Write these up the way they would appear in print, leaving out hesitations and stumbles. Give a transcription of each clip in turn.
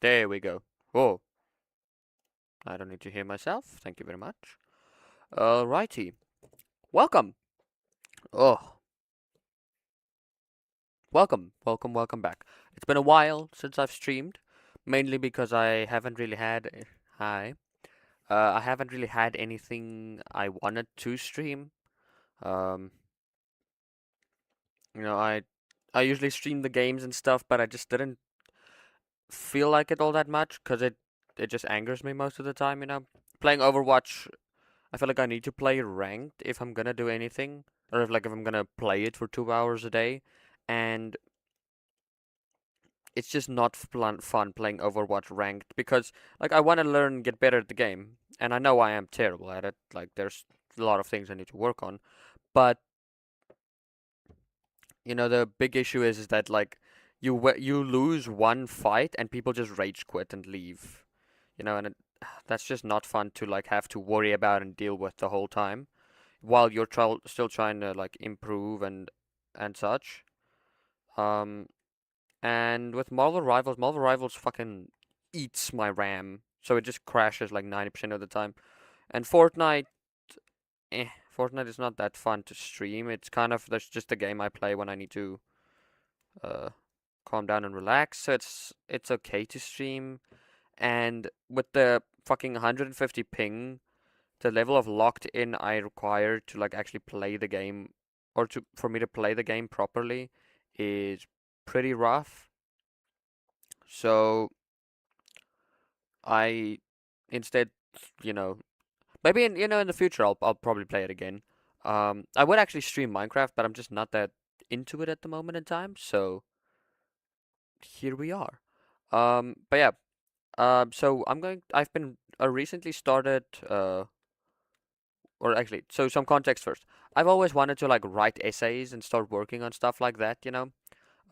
There we go. Oh, I don't need to hear myself. Thank you very much. Alrighty. Welcome. Oh, welcome back. It's been a while since I've streamed, mainly because I haven't really had. Hi. I haven't really had anything I wanted to stream. Um, you know, I usually stream the games and stuff, but I just didn't feel like it all that much because it just angers me most of the time. Playing Overwatch, I feel like I need to play ranked if I'm gonna do anything, or if I'm gonna play it for 2 hours a day, and it's just not fun playing Overwatch ranked because I want to learn, get better at the game, and I know I am terrible at it. Like there's a lot of things I need to work on, but the big issue is that you lose one fight and people just rage quit and leave, and that's just not fun to have to worry about and deal with the whole time while you're still trying to improve and such. Um, and with Marvel Rivals fucking eats my RAM, so it just crashes like 90% of the time. And eh, Fortnite is not that fun to stream. It's kind of that's just a game I play when I need to uh calm down and relax. So it's okay to stream. And with the fucking 150 ping, the level of locked in I require to actually play the game or to for me to play the game properly is pretty rough. So I instead, you know, maybe in the future I'll probably play it again. I would actually stream Minecraft, but I'm just not that into it at the moment in time. So here we are. But yeah. So I've been recently started or actually, so some context first. I've always wanted to write essays and start working on stuff like that.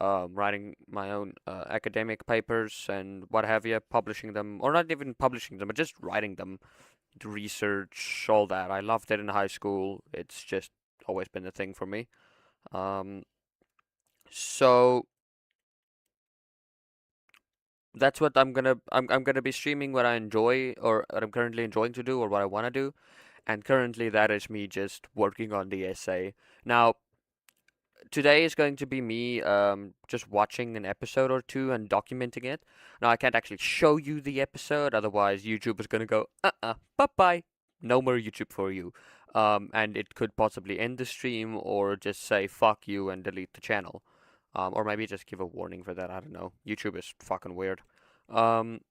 Writing my own academic papers and what have you, publishing them, or not even publishing them, but just writing them, to research, all that. I loved it in high school. It's just always been a thing for me. Um, so that's what I'm gonna be streaming what I enjoy or what I'm currently enjoying to do or what I want to do. And currently that is me just working on the essay. Now, today is going to be me just watching an episode or two and documenting it. Now, I can't actually show you the episode, otherwise YouTube is gonna go, bye-bye. No more YouTube for you. And it could possibly end the stream or just say fuck you and delete the channel. Or maybe just give a warning for that, I don't know. YouTube is fucking weird. Um,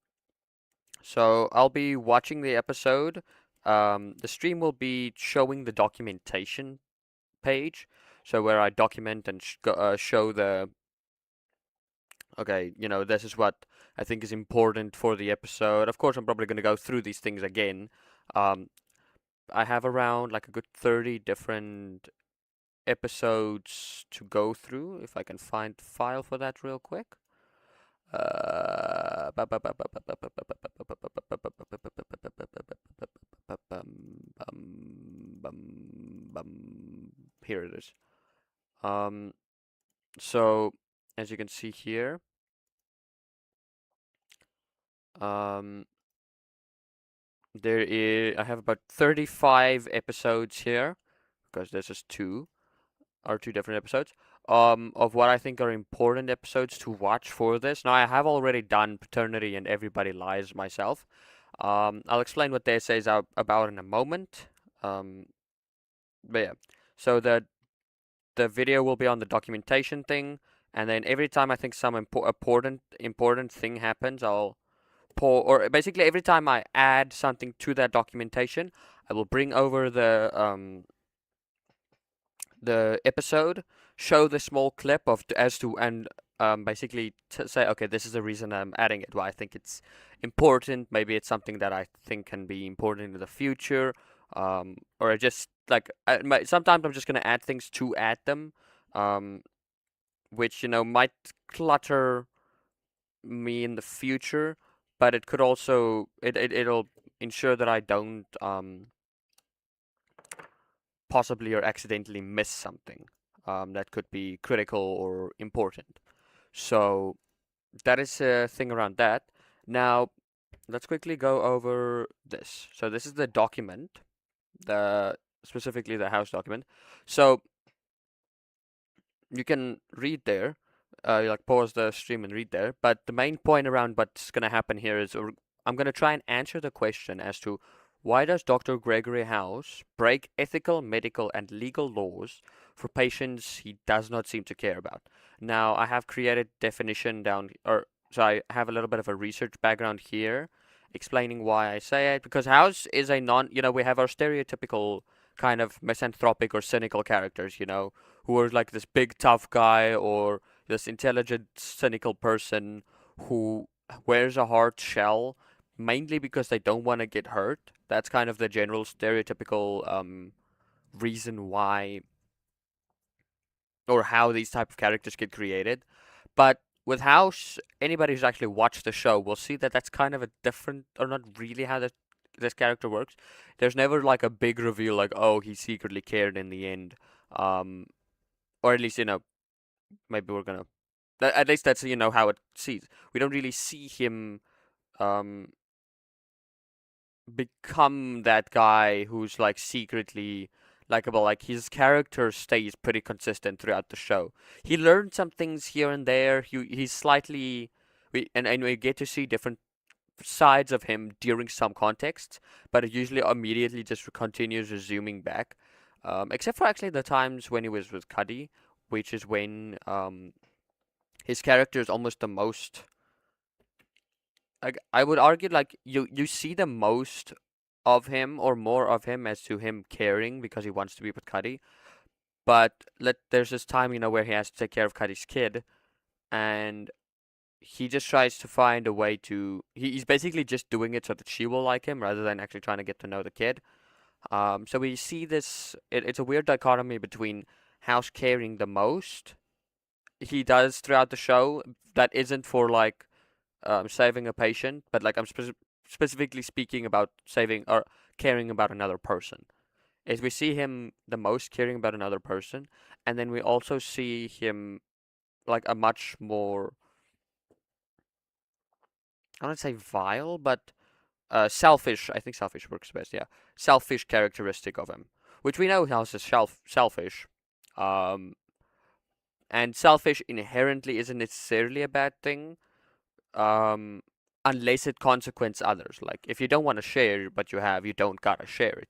so I'll be watching the episode. The stream will be showing the documentation page, so where I document and show okay, this is what I think is important for the episode. Of course, I'm probably going to go through these things again. Um, I have around a good 30 different episodes to go through, if I can find the file for that real quick. Here it is. Um, so as you can see here, um, I have about 35 episodes here because this is two different episodes. Of what I think are important episodes to watch for this. Now I have already done Paternity and Everybody Lies myself. I'll explain what the essay is about in a moment. Um, but yeah, so the video will be on the documentation thing, and then every time I think some important thing happens, I'll or basically every time I add something to that documentation, I will bring over the episode, show the small clip of as to and basically say, okay, this is the reason I'm adding it. Why I think it's important. Maybe it's something that I think can be important in the future, or just sometimes I'm just gonna add things to add them, um, which might clutter me in the future, but it could also it'll ensure that I don't possibly or accidentally miss something that could be critical or important. So that is a thing around that. Now, let's quickly go over this. So this is the document, the specifically the house document. So you can read there, like pause the stream and read there. But the main point around what's gonna happen here is I'm gonna try and answer the question as to why does Dr. Gregory House break ethical, medical, and legal laws for patients he does not seem to care about? Now, I have created definition down, or so I have a little bit of a research background here, explaining why I say it. Because House is a we have our stereotypical kind of misanthropic or cynical characters, who are like this big tough guy or this intelligent cynical person who wears a hard shell mainly because they don't want to get hurt. That's kind of the general stereotypical reason why or how these type of characters get created. But with anybody who's actually watched the show will see that that's kind of a different, or not really how this character works. There's never like a big reveal like, oh, he secretly cared in the end. Um, or at least, maybe we're gonna. At least that's how it sees. We don't really see him um become that guy who's like secretly likable. Like his character stays pretty consistent throughout the show. He learned some things here and there. He's slightly and we get to see different sides of him during some contexts, but it usually immediately just continues resuming back. Except for actually the times when he was with Cuddy, which is when his character is almost the most. I would argue like you see the most of him or more of him as to him caring because he wants to be with Cuddy. But there's this time where he has to take care of Cuddy's kid, and he just tries to find a way to. He's basically just doing it so that she will like him rather than actually trying to get to know the kid. So we see this. It's a weird dichotomy between House caring the most he does throughout the show that isn't for like saving a patient, but like I'm specifically speaking about saving or caring about another person. Is we see him the most caring about another person, and then we also see him like a much more, I don't say vile, but selfish. I think selfish works best. Yeah, selfish characteristic of him, which we know House is selfish, um, and selfish inherently isn't necessarily a bad thing um, unless it consequence others. Like if you don't want to share but you don't gotta share it.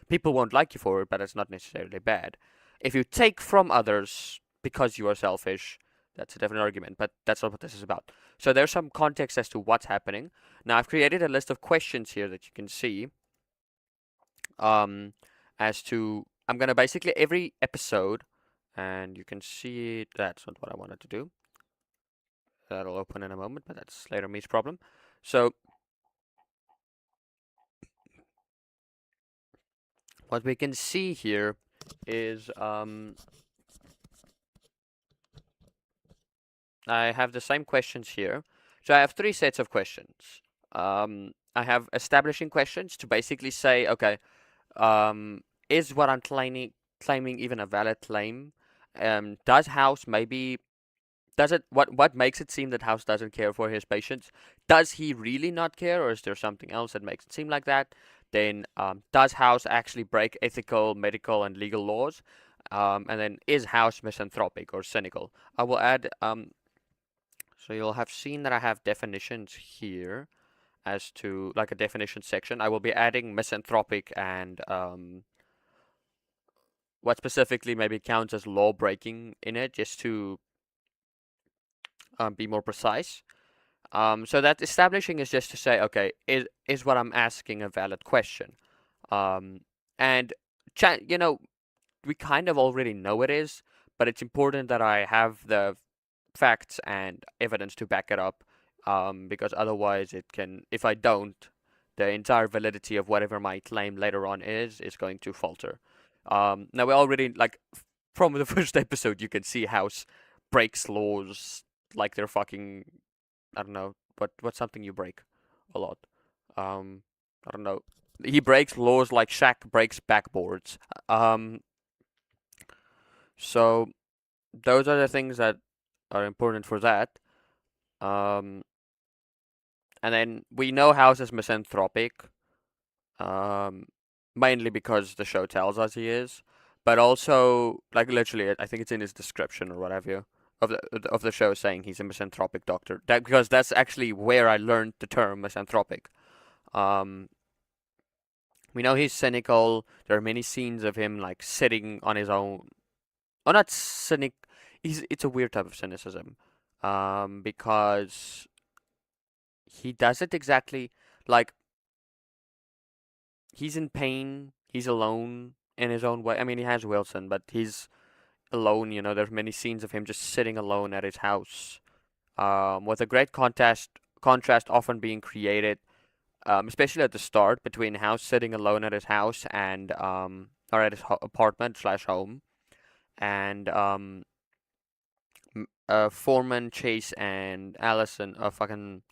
People won't like you for it, but it's not necessarily bad. If you take from others because you are selfish, that's a different argument. But that's not what this is about. So there's some context as to what's happening. Now I've created a list of questions here that you can see. Um, as to I'm gonna basically every episode, and you can see that's not what I wanted to do. That'll open in a moment, but that's later me's problem. So what we can see here is I have the same questions here. So I have three sets of questions. I have establishing questions to basically say, okay, is what I'm claiming even a valid claim? Does House maybe does it what makes it seem that House doesn't care for his patients? Does he really not care, or is there something else that makes it seem like that? Then does House actually break ethical, medical, and legal laws? And then is House misanthropic or cynical? I will add so you'll have seen that I have definitions here as to like a definition section. I will be adding misanthropic and what specifically maybe counts as law breaking in it, just to be more precise. So that establishing is just to say, okay, is what I'm asking a valid question? Um, and we kind of already know it is, but it's important that I have the facts and evidence to back it up, because otherwise it can, if I don't, the entire validity of whatever my claim later on is going to falter. Now we already like from the first episode, you can see House breaks laws like they're fucking, I don't know, what's something you break a lot. I don't know. He breaks laws like Shaq breaks backboards. Um, so those are the things that are important for that. Um, And then we know House is misanthropic, um, mainly because the show tells us he is, but also like literally, I think it's in his description or whatever of the show saying he's a misanthropic doctor. That because that's actually where I learned the term misanthropic. Um, we know he's cynical. There are many scenes of him like sitting on his own. Oh, not cynic. It's a weird type of cynicism, because he does it exactly like he's in pain. He's alone in his own way. I mean, he has Wilson, but he's alone. You know, there's many scenes of him just sitting alone at his house, with a great contrast often being created, especially at the start between House sitting alone at his house and or at his apartment slash home, and Foreman, Chase, and Allison, fucking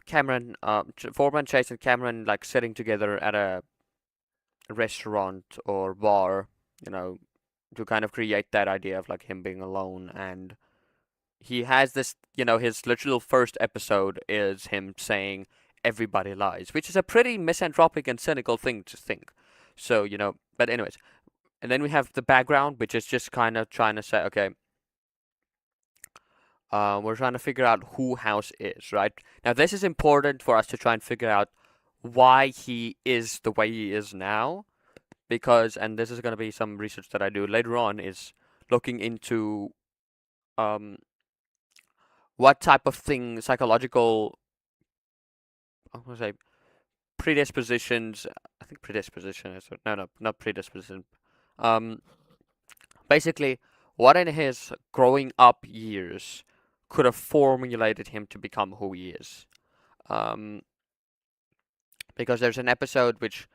Cameron, Foreman, Chase, and Cameron like sitting together at a restaurant or bar, you know, to kind of create that idea of like him being alone. And he has this, you know, his literal first episode is him saying everybody lies, which is a pretty misanthropic and cynical thing to think. So, you know, but anyways, and then we have the background, which is just kind of trying to say, okay, we're trying to figure out who House is, right? Now, this is important for us to try and figure out why he is the way he is now, because, and this is going to be some research that I do later on, is looking into um, what type of thing, psychological, I want to say, predispositions. I think predisposition is no, not predisposition. Um, Basically, what in his growing up years could have formulated him to become who he is. Um, because there's an episode which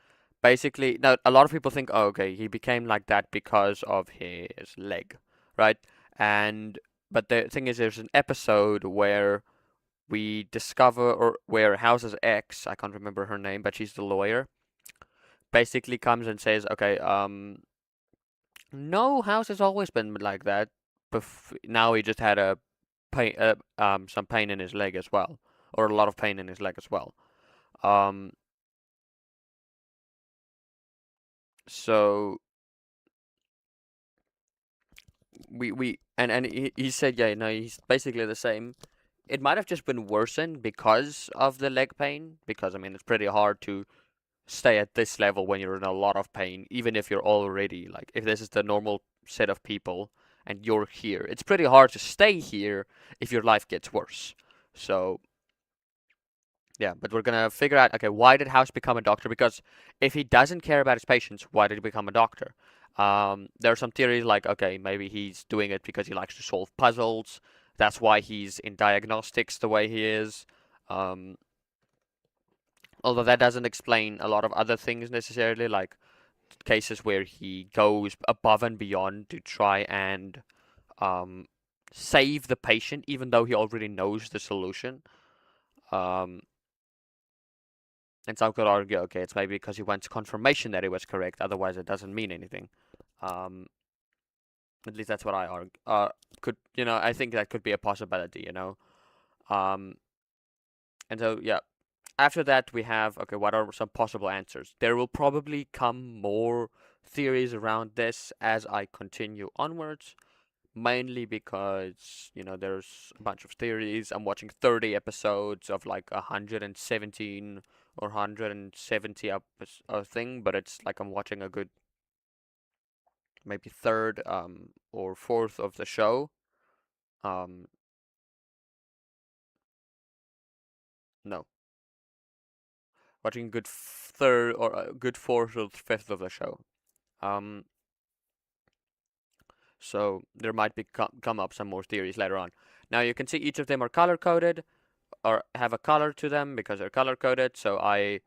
basically now a lot of people think, oh, okay, he became like that because of his leg, right? And but the thing is, there's an episode where we discover, or where House's ex, I can't remember her name, but she's the lawyer, basically comes and says, okay, no, House has always been like that. Now he just had a pain, some pain in his leg as well, or a lot of pain in his leg as well. Um, so and he said, yeah, no, he's basically the same. It might have just been worsened because of the leg pain, because I mean it's pretty hard to stay at this level when you're in a lot of pain, even if you're already like, if this is the normal set of people and you're here, it's pretty hard to stay here if your life gets worse. So yeah, but we're gonna figure out, okay, why did House become a doctor? Because if he doesn't care about his patients, why did he become a doctor? There are some theories like, okay, maybe he's doing it because he likes to solve puzzles. That's why he's in diagnostics the way he is. Um, Although that doesn't explain a lot of other things necessarily, like cases where he goes above and beyond to try and um, save the patient, even though he already knows the solution. Um, and some could argue, okay, it's maybe because he wants confirmation that he was correct. Otherwise, it doesn't mean anything. Um, at least that's what I argue. Could I think that could be a possibility. Um, and so yeah. After that, we have, okay, what are some possible answers? There will probably come more theories around this as I continue onwards, mainly because, there's a bunch of theories. I'm watching 30 episodes of like 117 or 170 up a thing, but it's like I'm watching a good maybe third or fourth of the show. Um, no, watching a good third or a good fourth or fifth of the show. Um, So there might be come up some more theories later on. Now you can see each of them are color coded or have a color to them because they're color coded. So I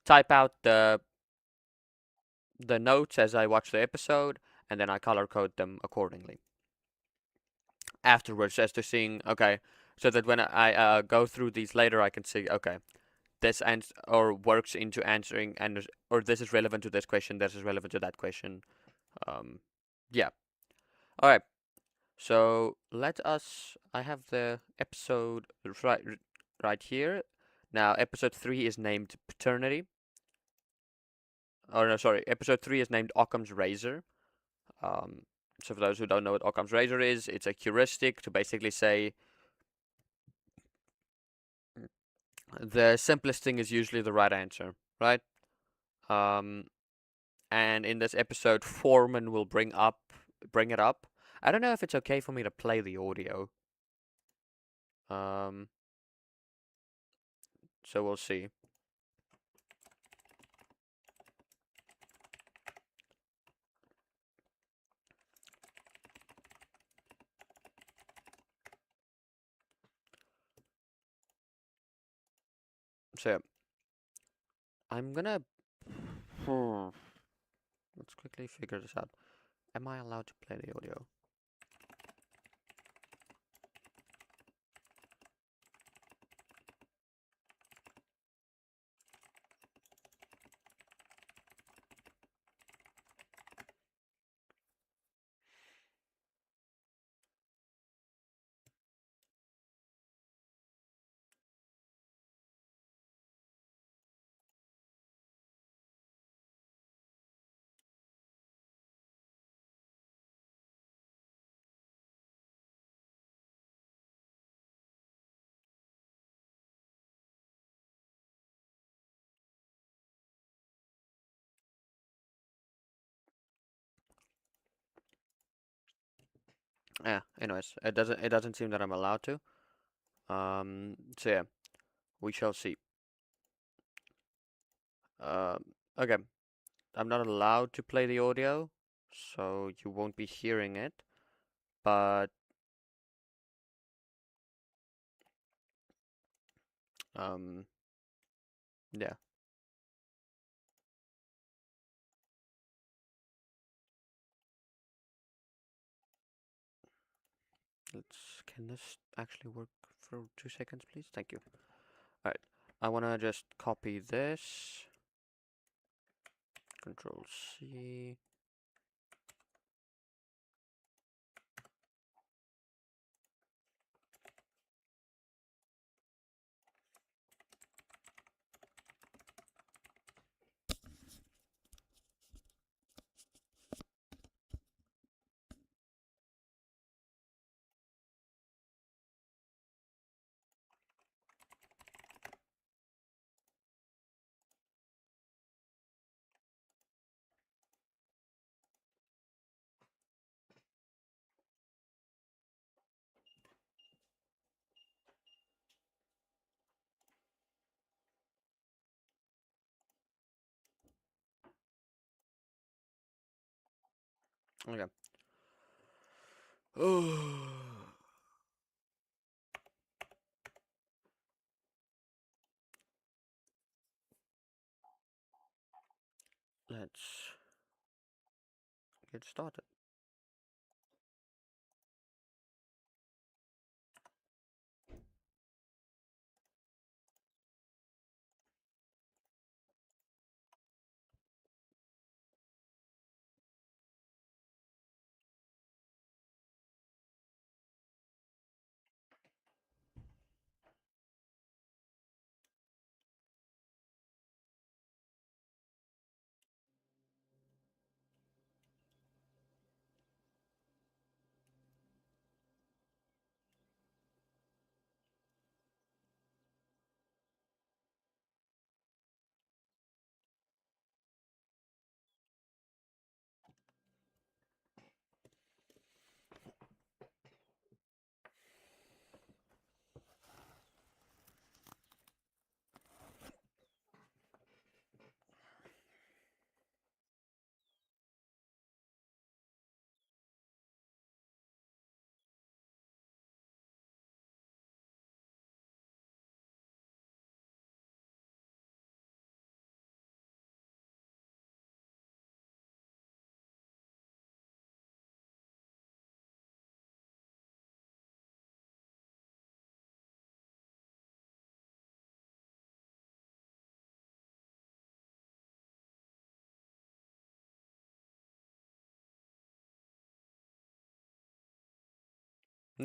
type out the notes as I watch the episode, and then I color code them accordingly afterwards, as to seeing, okay, so that when I go through these later, I can see, okay, this or works into answering, and or this is relevant to this question, this is relevant to that question. Um, yeah. All right. So let us. I have the episode right here. Now, episode 3 is named Paternity. Oh no, sorry. Episode 3 is named Occam's Razor. Um, so for those who don't know what Occam's Razor is, it's a heuristic to basically say the simplest thing is usually the right answer, right? Um, and in this episode, Foreman will bring it up. I don't know if it's okay for me to play the audio. Um, so we'll see. So I'm gonna. Let's quickly figure this out. Am I allowed to play the audio? Yeah. Anyways, it doesn't seem that I'm allowed to. So yeah, we shall see. Um. Okay. I'm not allowed to play the audio, so you won't be hearing it. But um. Yeah. Can this actually work for 2 seconds, please? Thank you. All right. I wanna just copy this. Control C. Okay. Let's get started.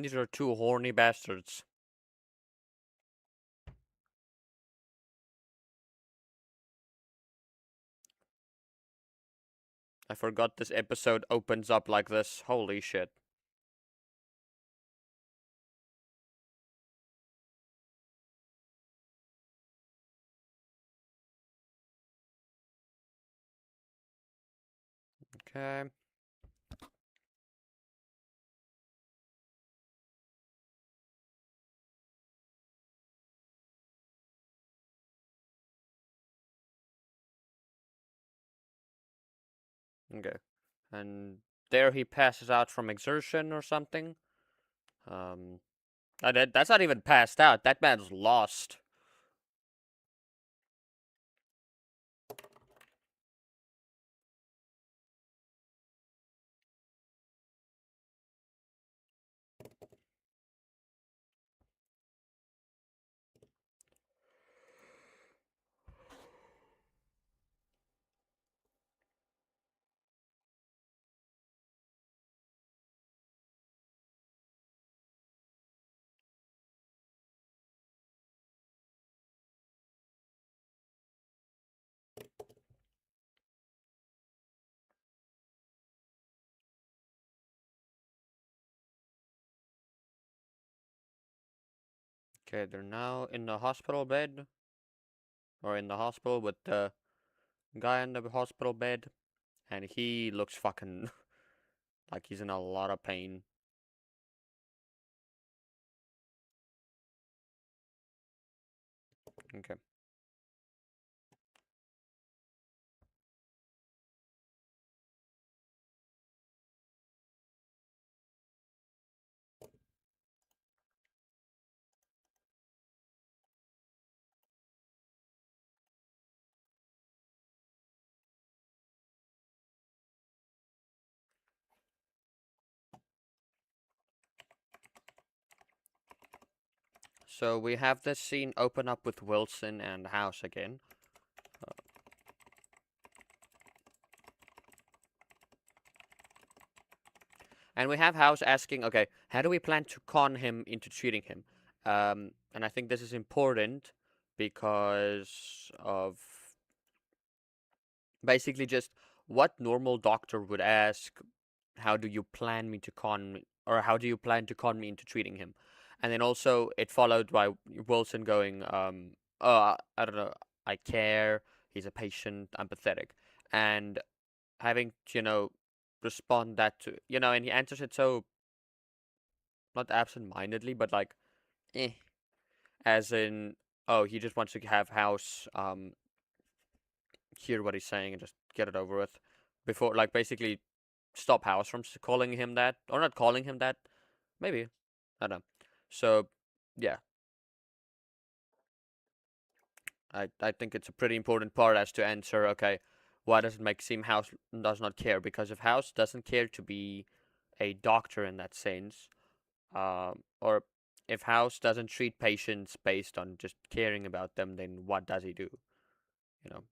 These are two horny bastards. I forgot this episode opens up like this. Holy shit. Okay. Okay. And there he passes out from exertion or something. Um, that's not even passed out. That man's lost. Okay, they're now in the hospital bed, or in the hospital with the guy in the hospital bed, and he looks fucking like he's in a lot of pain. Okay. So we have this scene open up with Wilson and House again. And we have House asking, okay, how do we plan to con him into treating him? And I think this is important because of basically just what normal doctor would ask, how do you plan me to con me, or how do you plan to con me into treating him? And then also it followed by Wilson going, oh, I don't know, I care, he's a patient, I'm pathetic. And having to, respond that to, and he answers it so, not absent-mindedly, but like, eh, as in, oh, he just wants to have House, hear what he's saying and just get it over with. Before, like, basically stop House from calling him that, or not calling him that. Maybe, I don't know. So, yeah, I think it's a pretty important part as to answer. Okay, why does it make seem House does not care? Because if House doesn't care to be a doctor in that sense, or if House doesn't treat patients based on just caring about them, then what does he do? You know.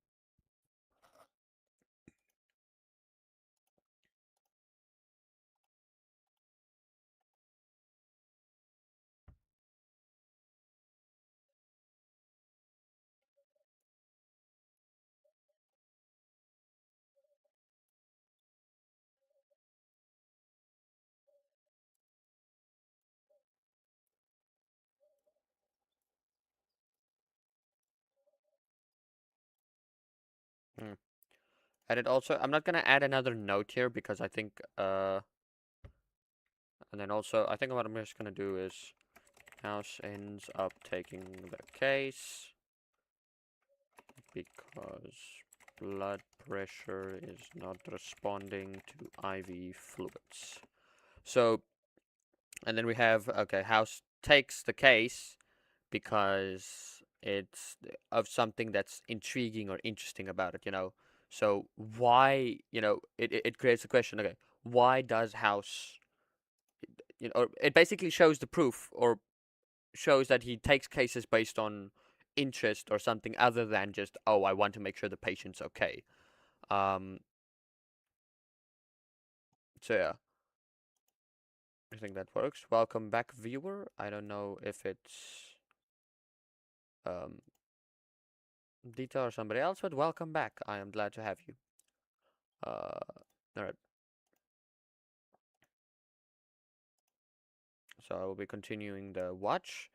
Hmm. And it also, I'm not gonna add another note here because I think, and then also, I think what I'm just gonna do is House ends up taking the case because blood pressure is not responding to IV fluids. So, and then we have, okay, House takes the case because it's of something that's intriguing or interesting about it. So why, it creates a question, okay, why does House, or it basically shows the proof or shows that he takes cases based on interest or something other than just, oh, I want to make sure the patient's okay. Um, so yeah. I think that works. Welcome back, viewer. I don't know if it's um, Dita or somebody else, but welcome back. I am glad to have you. All right. So I will be continuing the watch.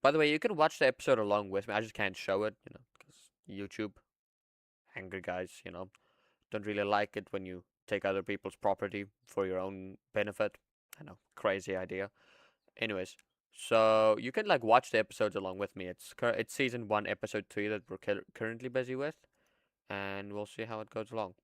By the way, you can watch the episode along with me. I just can't show it, because YouTube, angry guys, don't really like it when you take other people's property for your own benefit. I know, crazy idea. Anyways, so you can like watch the episodes along with me. It's season 1, episode 3 that we're currently busy with, and we'll see how it goes along.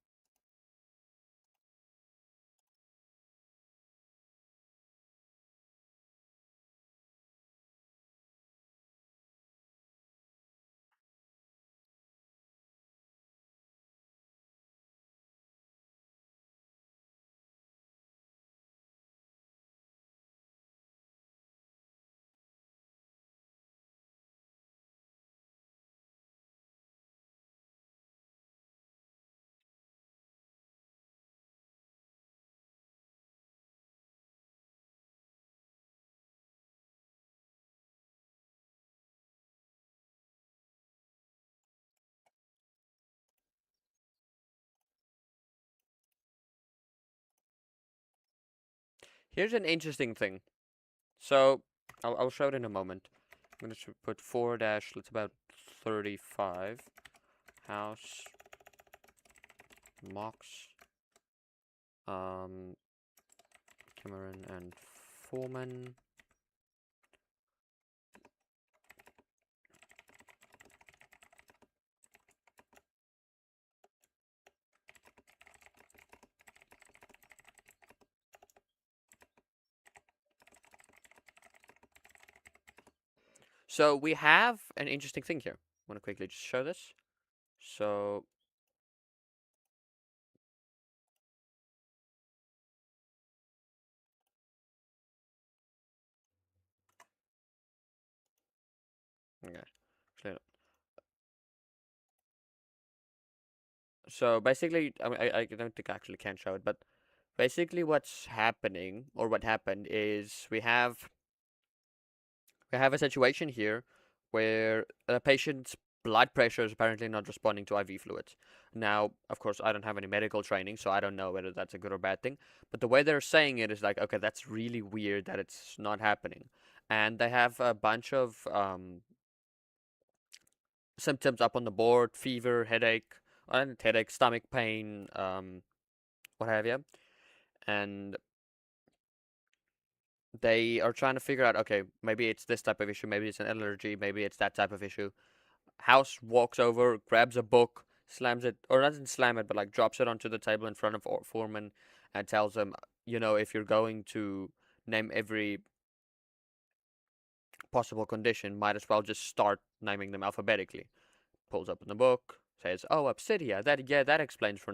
Here's an interesting thing. So I'll show it in a moment. I'm gonna put 4 dash. Let's about 35. House Mox, um, Cameron and Foreman. So we have an interesting thing here. I want to quickly just show this. So okay, actually, so basically, I don't think I actually can show it, but basically what's happening or what happened is we have a situation here where a patient's blood pressure is apparently not responding to IV fluids. Now, of course, I don't have any medical training, so I don't know whether that's a good or bad thing. But the way they're saying it is like, okay, that's really weird that it's not happening. And they have a bunch of symptoms up on the board: fever, headache, stomach pain, what have you. And they are trying to figure out, okay, maybe it's this type of issue, maybe it's an allergy, maybe it's that type of issue. House walks over, grabs a book, slams it, or doesn't slam it, but like drops it onto the table in front of Foreman and tells him, if you're going to name every possible condition, might as well just start naming them alphabetically. Pulls open the book, says, "Oh, Obsidia. That explains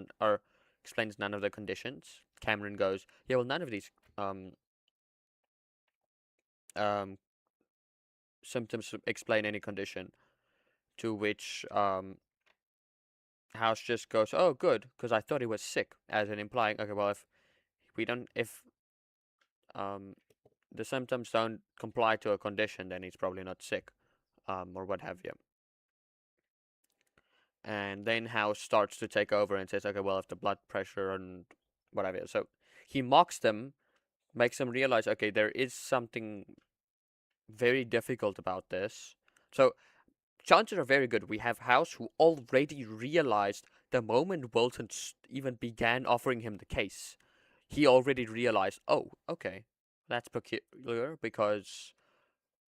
explains none of the conditions." Cameron goes, "Yeah, well, none of these um um symptoms explain any condition." To which House just goes, "Oh, good, because I thought he was sick," as in implying, okay, well, if um the symptoms don't comply to a condition, then he's probably not sick, or what have you. And then House starts to take over and says, "Okay, well, if the blood pressure and whatever," so he mocks them, makes them realize, okay, there is something very difficult about this. So chances are very good we have House who already realized the moment Wilson even began offering him the case. He already realized, oh, okay, that's peculiar because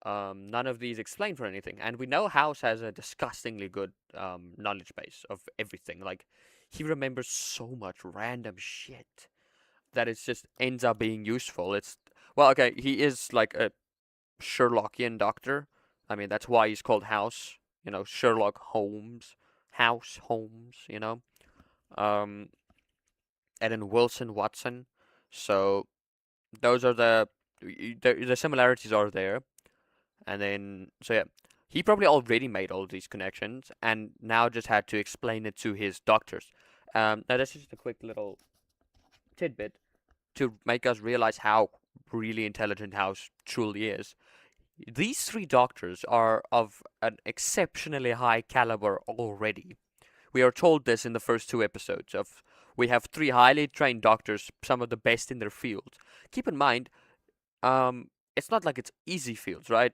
none of these explain for anything. And we know House has a disgustingly good knowledge base of everything. Like, he remembers so much random shit that it just ends up being useful. Well, okay, he is like a Sherlockian doctor. I mean, that's why he's called House. Sherlock Holmes, House Holmes. Um, and then Wilson Watson. So those are the similarities are there. And then so yeah, he probably already made all of these connections and now just had to explain it to his doctors. Now that's just a quick little tidbit to make us realize how really intelligent house truly is. These three doctors are of an exceptionally high caliber already. We are told this in the first two episodes of we have three highly trained doctors, some of the best in their field. Keep in mind, it's not like it's easy fields, right?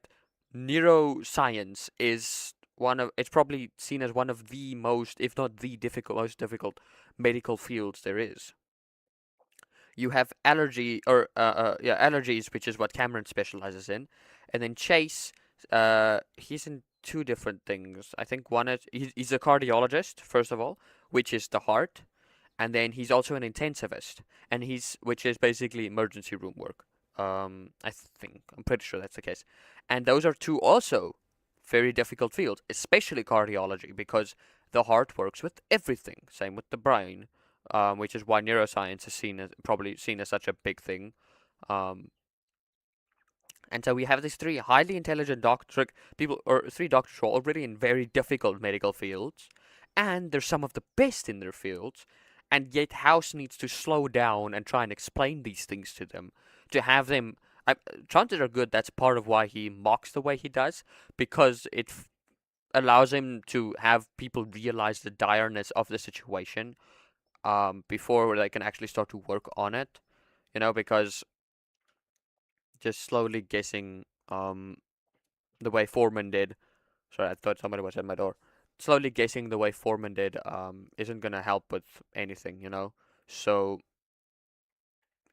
Neuroscience is one of it's probably seen as one of the most, if not the most difficult medical fields there is. You have allergies, which is what Cameron specializes in, and then Chase, he's in two different things. I think one is he's a cardiologist first of all, which is the heart, and then he's also an intensivist, and he's which is basically emergency room work. I'm pretty sure that's the case, and those are two also very difficult fields, especially cardiology, because the heart works with everything. Same with the brain, which is why neuroscience is probably seen as such a big thing. Um, and so we have these three highly intelligent doctor people, or three doctors who are already in very difficult medical fields, and they're some of the best in their fields. And yet, House needs to slow down and try and explain these things to them, to have them. Chances are good that's part of why he mocks the way he does, because it allows him to have people realize the direness of the situation before they can actually start to work on it. Because just slowly guessing the way Foreman did. Sorry, I thought somebody was at my door. Slowly guessing the way Foreman did isn't gonna help with anything. So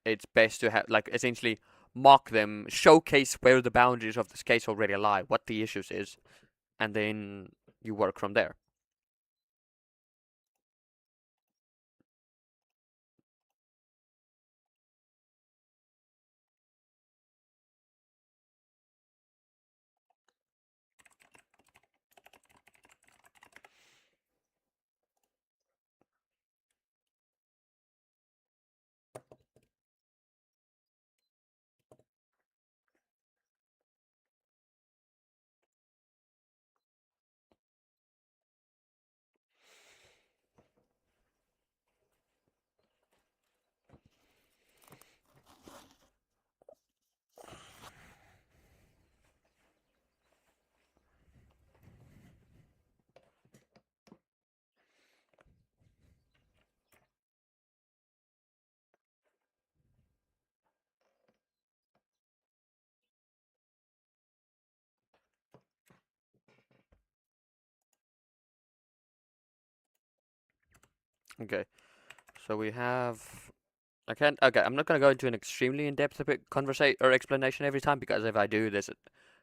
it's best to have like essentially mock them, showcase where the boundaries of this case already lie, what the issues is, and then you work from there. Okay, so we have. I can't. Okay, I'm not gonna go into an extremely in-depth conversation or explanation every time because if I do, this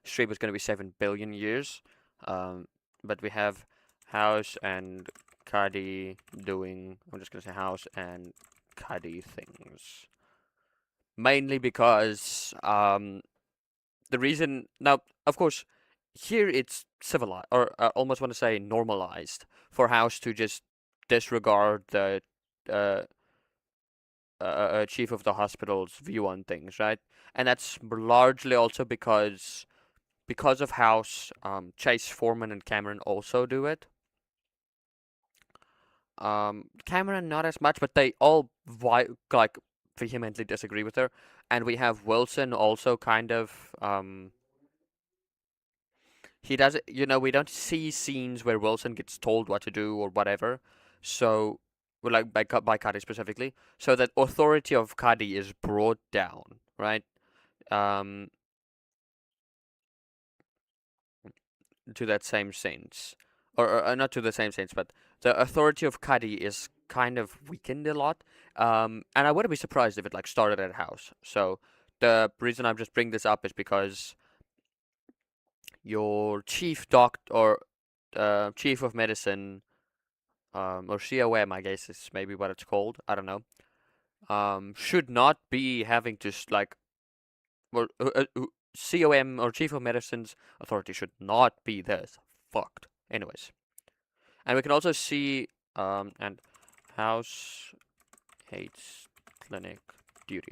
stream is gonna be 7 billion years. Um, but we have House and Cuddy doing. I'm just gonna say House and Cuddy things mainly because the reason now, of course, here it's civilized or almost want to say normalized for House to just disregard the uh, chief of the hospital's view on things, right? And that's largely also because of House, Chase, Foreman, and Cameron also do it. Cameron not as much, but they all like vehemently disagree with her. And we have Wilson also kind of he does it. We don't see scenes where Wilson gets told what to do or whatever. So, well, like by Cuddy specifically, so that authority of Cuddy is brought down, right? Um, to that same sense, or not to the same sense, but the authority of Cuddy is kind of weakened a lot. And I wouldn't be surprised if it like started at House. So the reason I'm just bringing this up is because your chief doctor or chief of medicine, or COM, I guess is maybe what it's called. I don't know. Should not be having to like, well, COM or chief of medicine's authority should not be this fucked. Anyways, and we can also see and House hates clinic duty.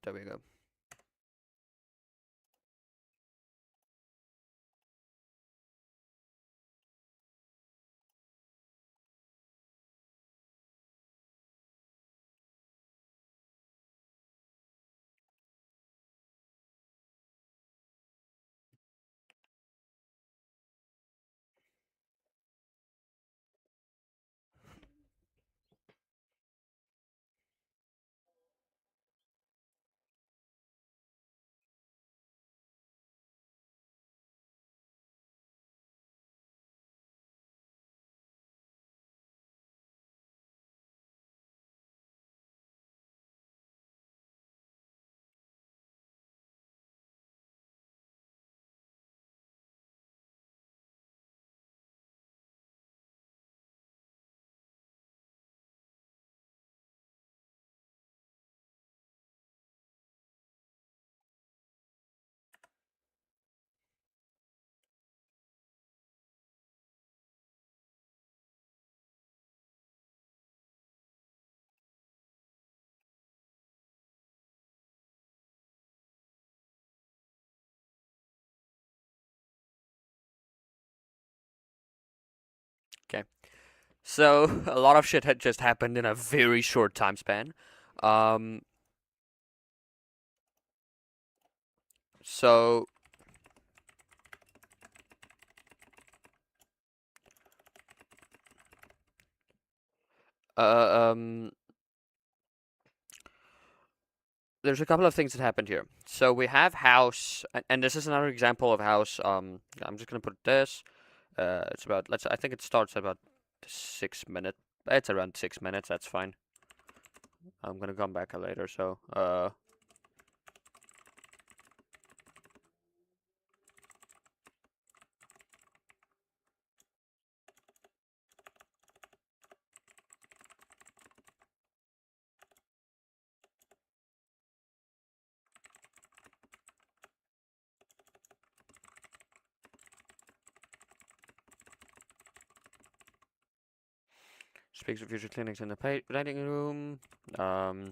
There we go. Okay. So a lot of shit had just happened in a very short time span. Um, so uh, um, there's a couple of things that happened here. So we have house, and this is another example of house. I'm just gonna put this. It's about I think it starts at about 6 minutes. It's around 6 minutes. That's fine. I'm gonna come back later. So speaks of future clinics in the writing room. Um,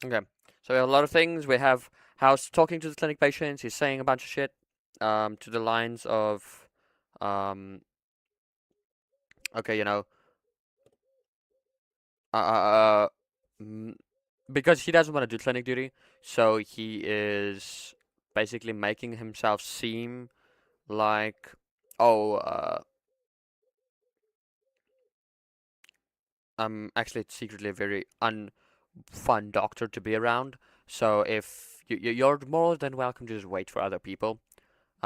okay. So we have a lot of things. We have House talking to the clinic patients. He's saying a bunch of shit. To the lines of, um, okay, uh, uh, mm, because he doesn't want to do clinic duty, so he is basically making himself seem like, oh, I'm actually secretly a very unfun doctor to be around. So if you're more than welcome to just wait for other people,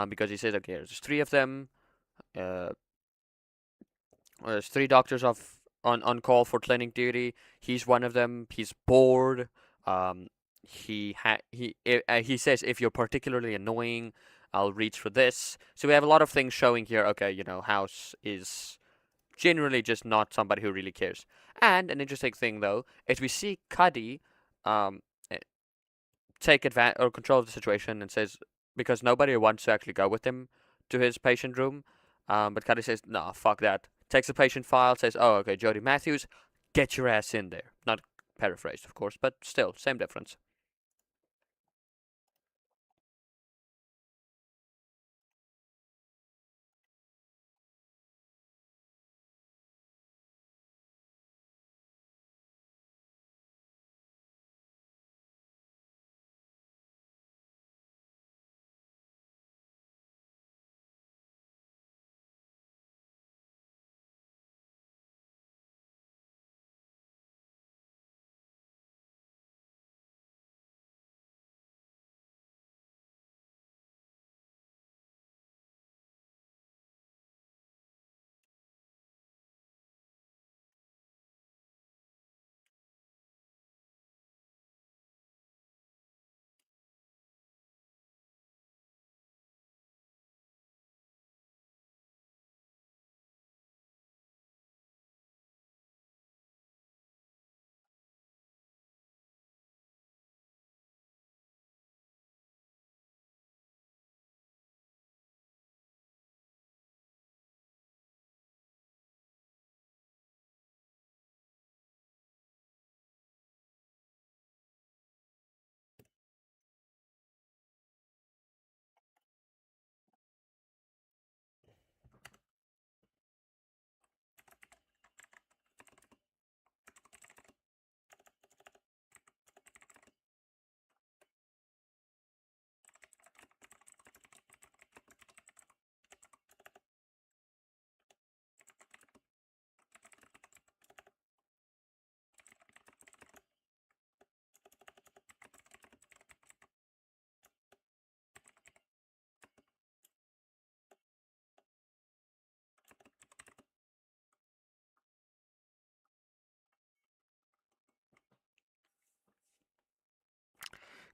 because he says, okay, there's three of them. Uh, there's three doctors on call for clinic duty. He's one of them. He's bored. Um, he says if you're particularly annoying, I'll reach for this. So we have a lot of things showing here. Okay, House is generally just not somebody who really cares. And an interesting thing though is we see Cuddy um eh, take advantage or control of the situation and says because nobody wants to actually go with him to his patient room. But Cuddy says, "Nah, fuck that." Takes the patient file, says, "Oh, okay, Jody Matthews, get your ass in there." Not paraphrased, of course, but still, same difference.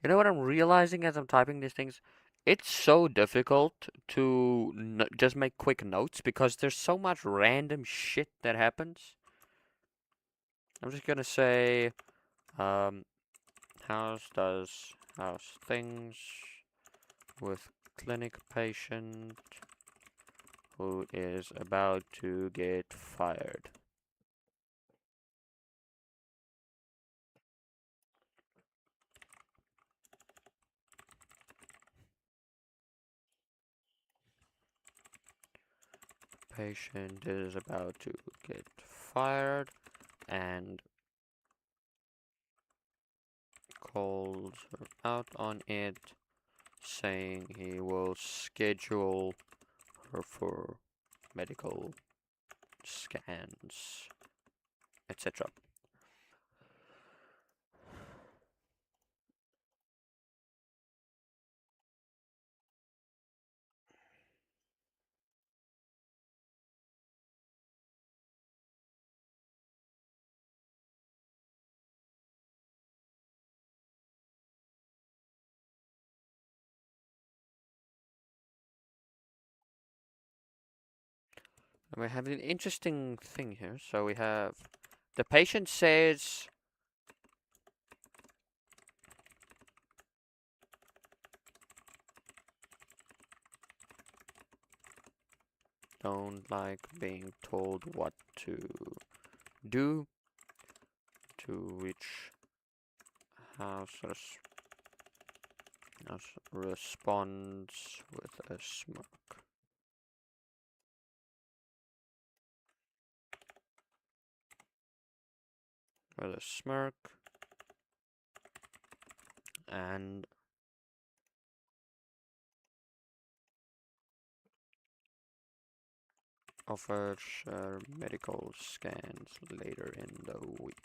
You know what I'm realizing as I'm typing these things? It's so difficult to n just make quick notes because there's so much random shit that happens. I'm just gonna say, um, house things with clinic patient who is about to get fired. Patient is about to get fired and calls her out on it, saying he will schedule her for medical scans, etc. And we have an interesting thing here. So we have the patient says, don't like being told what to do, to which house responds with a smirk. With a smirk and offers medical scans later in the week.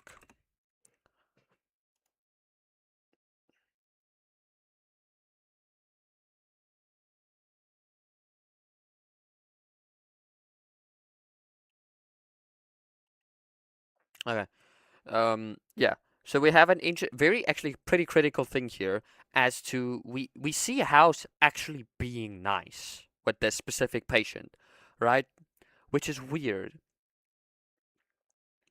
Okay. Yeah. So we have an very actually pretty critical thing here as to we see a house actually being nice with this specific patient, right? Which is weird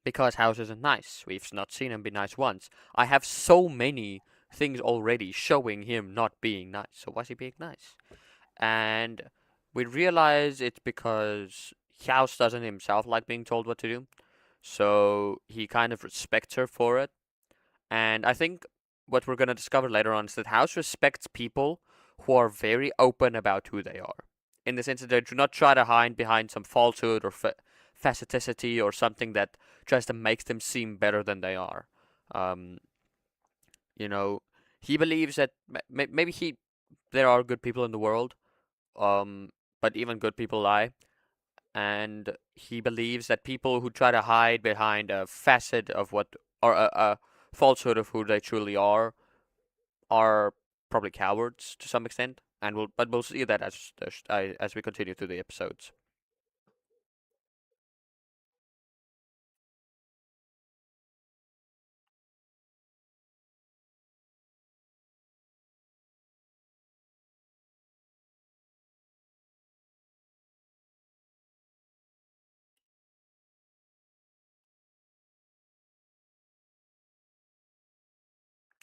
because House isn't nice. We've not seen him be nice once. I have so many things already showing him not being nice. So why is he being nice? And we realize it's because House doesn't himself like being told what to do. So he kind of respects her for it. And I think what we're going to discover later on is that House respects people who are very open about who they are. In the sense that they do not try to hide behind some falsehood or faceticity or something that tries to make them seem better than they are. Um, you know, he believes that maybe there are good people in the world, um, but even good people lie. And he believes that people who try to hide behind a facet of what or a falsehood of who they truly are probably cowards to some extent, and we'll see that as we continue through the episodes.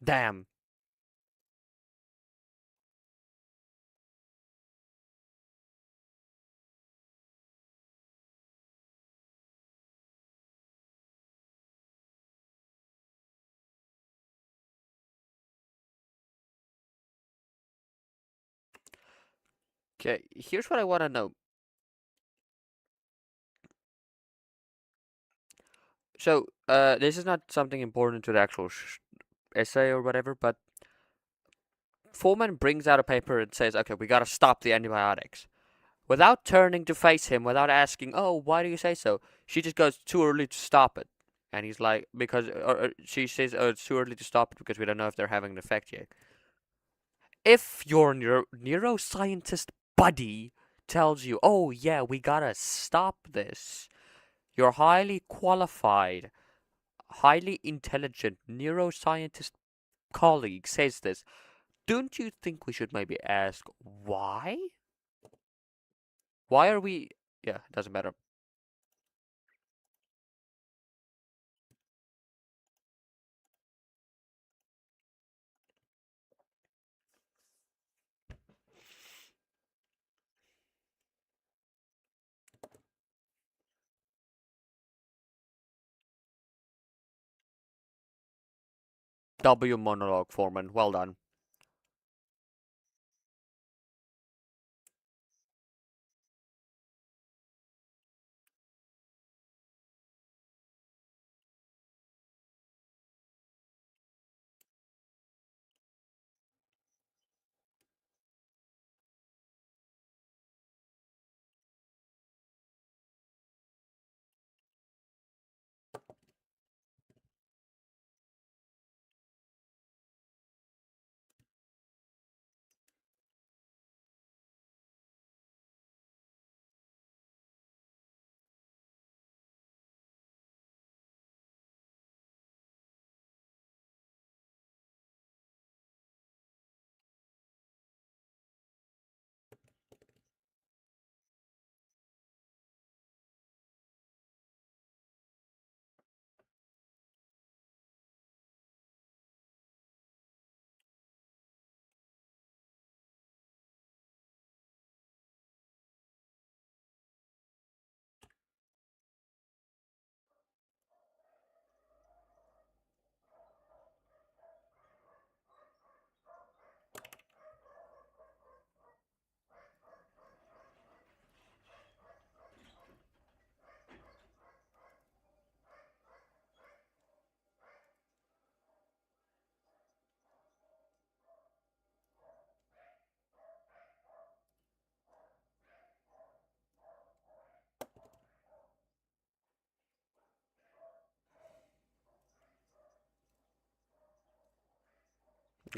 Damn. Okay, here's what I want to know. So, this is not something important to the actual essay or whatever, but Foreman brings out a paper and says, "Okay, we gotta stop the antibiotics." Without turning to face him, without asking, "Oh, why do you say so?" She just goes, "Too early to stop it." And he's like, "Because," or she says, "Oh, it's too early to stop it because we don't know if they're having an effect yet." If your neuroscientist buddy tells you, "Oh, yeah, we gotta stop this," your highly qualified, highly intelligent neuroscientist colleague says this, don't you think we should maybe ask why? Why are we? Yeah, it doesn't matter. W monologue, Foreman. Well done.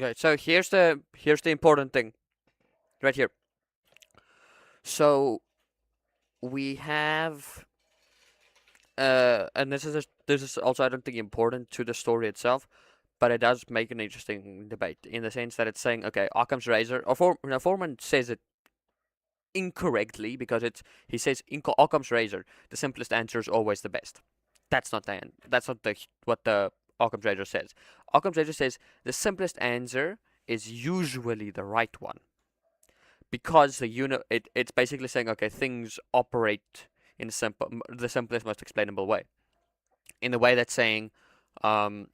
Okay, so here's the important thing right here. So we have and this is also I don't think important to the story itself, but it does make an interesting debate in the sense that it's saying okay, Occam's razor or Foreman says it incorrectly because he says in Occam's razor the simplest answer is always the best. That's not the end. That's not the what the Occam's razor says. Occam's razor says the simplest answer is usually the right one because it's basically saying okay things operate in the simplest most explainable way in the way that's saying and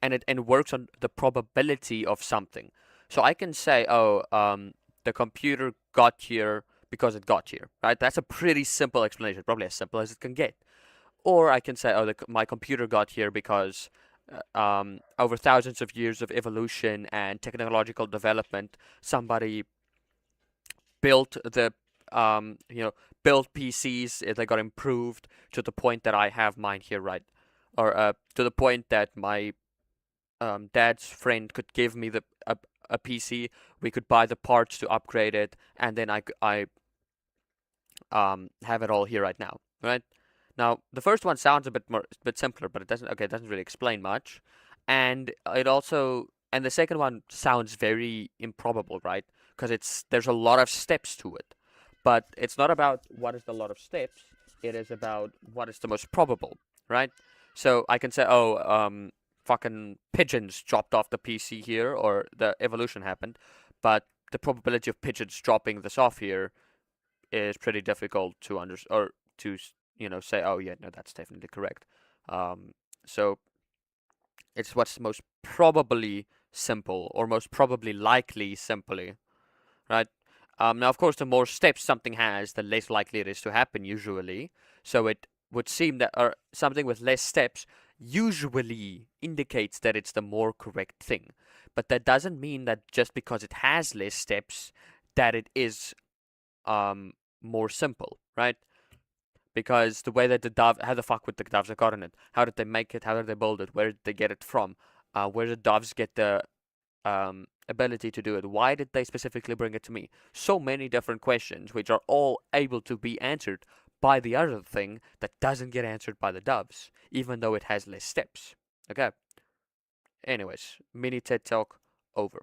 it works on the probability of something. So I can say the computer got here because it got here, right? That's a pretty simple explanation, probably as simple as it can get. Or I can say my computer got here because over thousands of years of evolution and technological development somebody built the um, you know built PCs. They got improved to the point that I have mine here, right? Or to the point that my dad's friend could give me a PC. We could buy the parts to upgrade it, and then I have it all here right now, right? Now the first one sounds a bit simpler, but it doesn't really explain much, and the second one sounds very improbable, right? Because there's a lot of steps to it, but it's not about what is the lot of steps. It is about what is the most probable, right? So I can say, fucking pigeons dropped off the PC here, or the evolution happened, but the probability of pigeons dropping this off here is pretty difficult to or to say, oh yeah, no, that's definitely correct. Um, so it's what's most probably simple or most probably likely simply, right? Now, of course, the more steps something has, the less likely it is to happen usually. So it would seem that something with less steps usually indicates that it's the more correct thing. But that doesn't mean that just because it has less steps, that it is um, more simple, right? Because the way that how the fuck would the doves have gotten it? How did they make it? How did they build it? Where did they get it from? Where did doves get the ability to do it? Why did they specifically bring it to me? So many different questions, which are all able to be answered by the other thing that doesn't get answered by the doves, even though it has less steps. Okay. Anyways, mini TED talk over.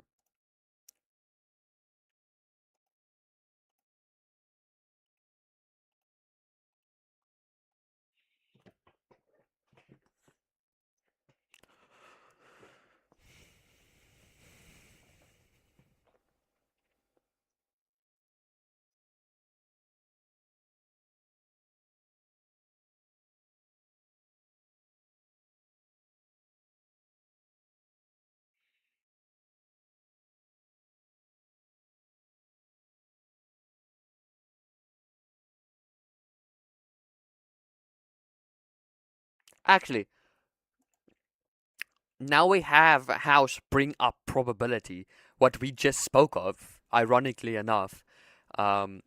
Actually, now we have House bring up probability, what we just spoke of, ironically enough, um,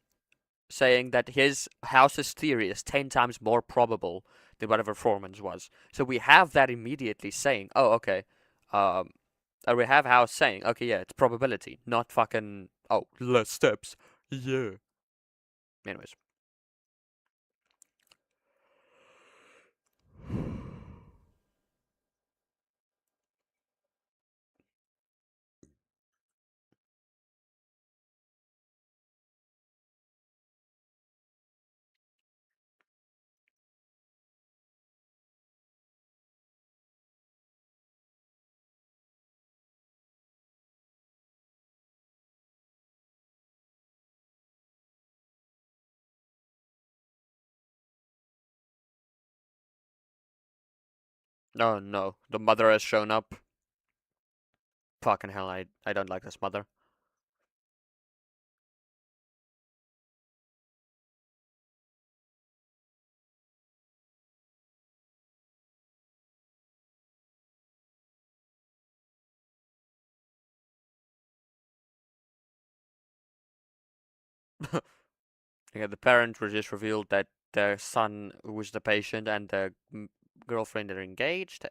saying that his House's theory is 10 times more probable than whatever Foreman's was. So we have that immediately saying, oh, okay. Um, we have House saying, okay, yeah, it's probability, not fucking, oh, less steps. Yeah. Anyways. Oh no, the mother has shown up. Fucking hell, I don't like this mother. Yeah, the parents were just revealed that their son, who was the patient, and the girlfriend are engaged,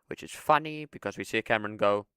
which is funny because we see Cameron go,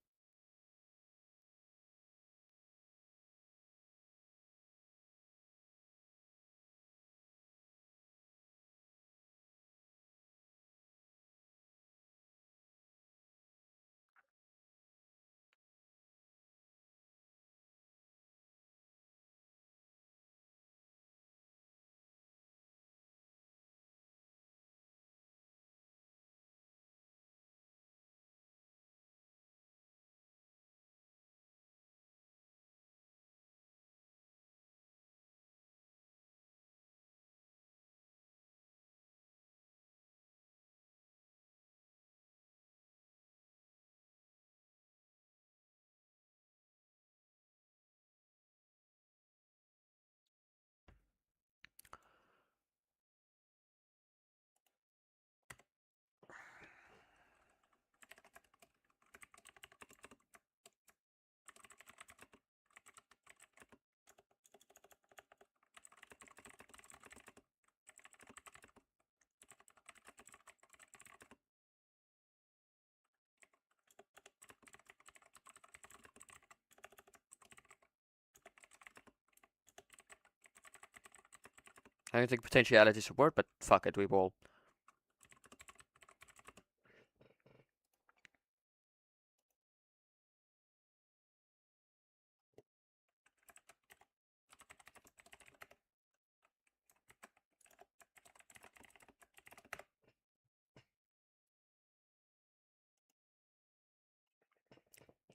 I don't think potentiality is a word, but fuck it, we will.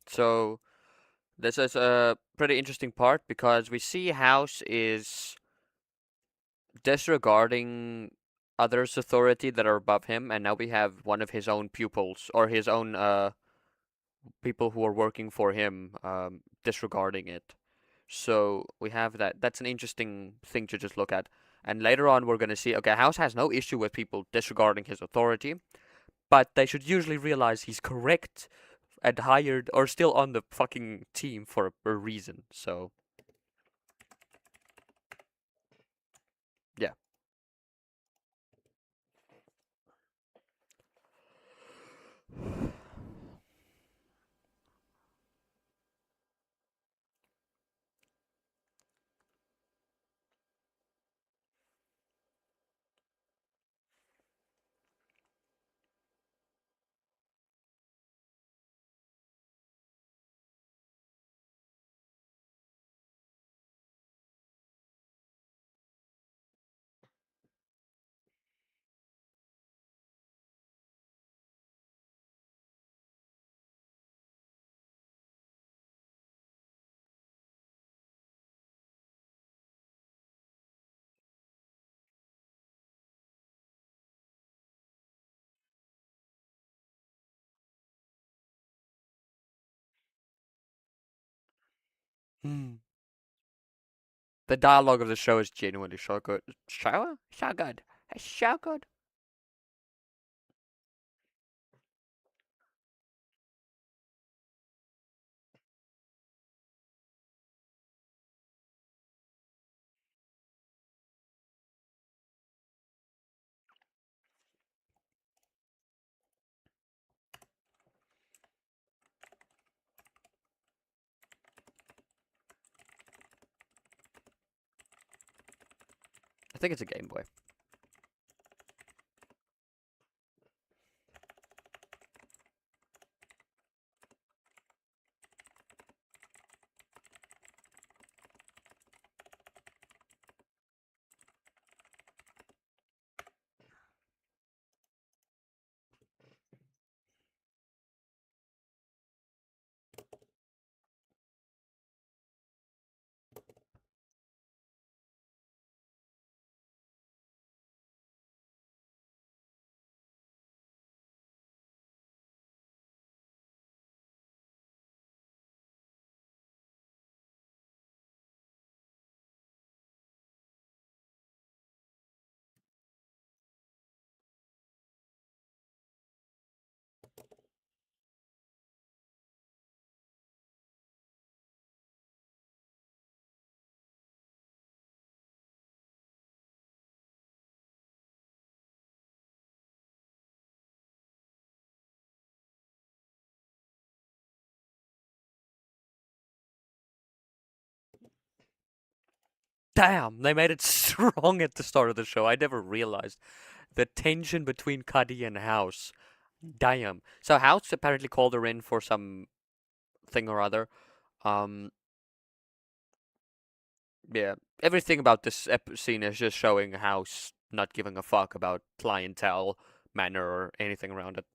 So this is a pretty interesting part because we see House is disregarding others' authority that are above him, and now we have one of his own pupils or his own people who are working for him disregarding it. So we have that. That's an interesting thing to just look at. And later on, we're going to see okay, House has no issue with people disregarding his authority, but they should usually realize he's correct and hired or still on the fucking team for a reason. So, yeah. Hmm. The dialogue of the show is genuinely so good. So good. It's so good. I think it's a Game Boy. Damn, they made it strong at the start of the show. I never realized the tension between Cuddy and House. Damn. So House apparently called her in for some thing or other. Um, yeah, everything about this scene is just showing House not giving a fuck about clientele, manner, or anything around it.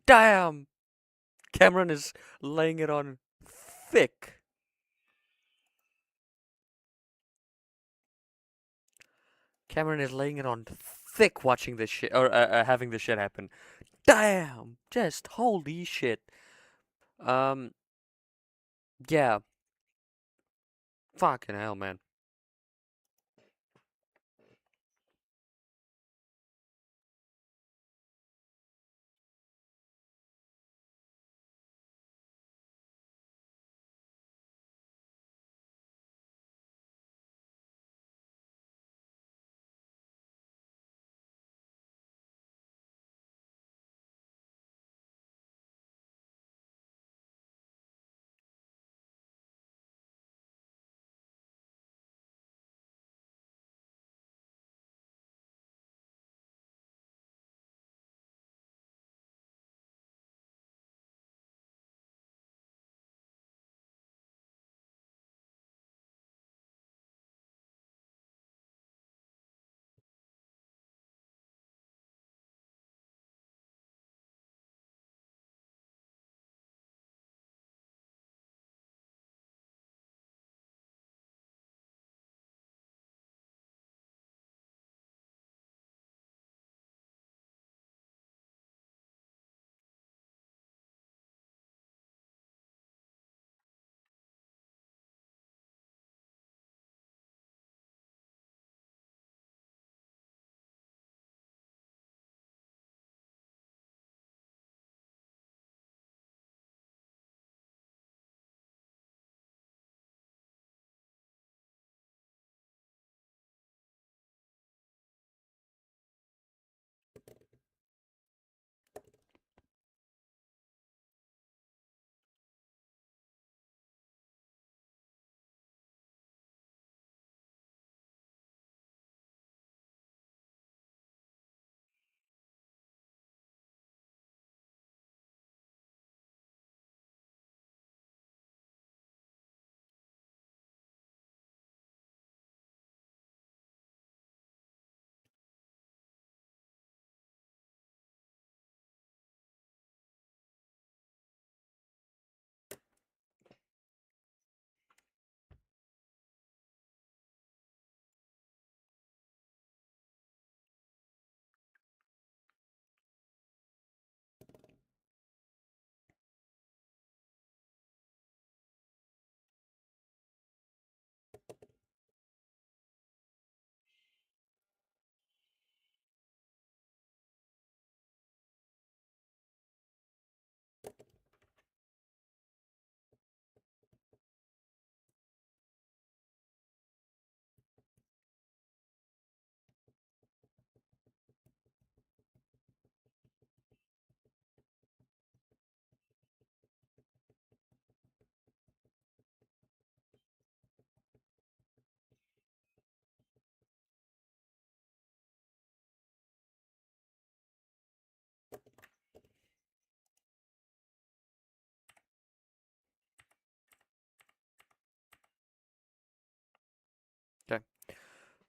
Damn! Cameron is laying it on thick. Cameron is laying it on thick watching this shit, or having this shit happen. Damn! Just holy shit. Um, yeah. Fucking hell, man.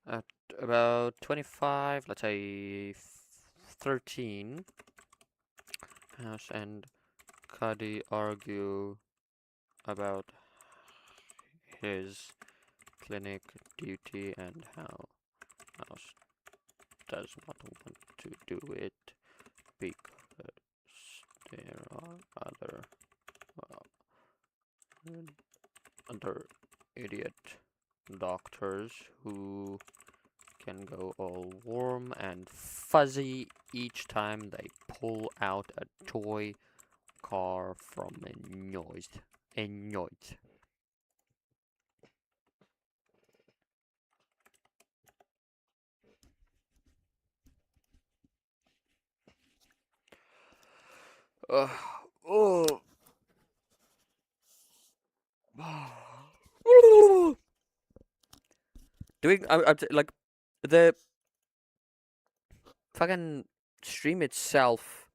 At about 25, let's say 13, House and Cuddy argue about his clinic duty and how House does not want to do it because there are uh, other idiot doctors who can go all warm and fuzzy each time they pull out a toy car from a noise. A noise. Uh, oh. Doing like the fucking stream itself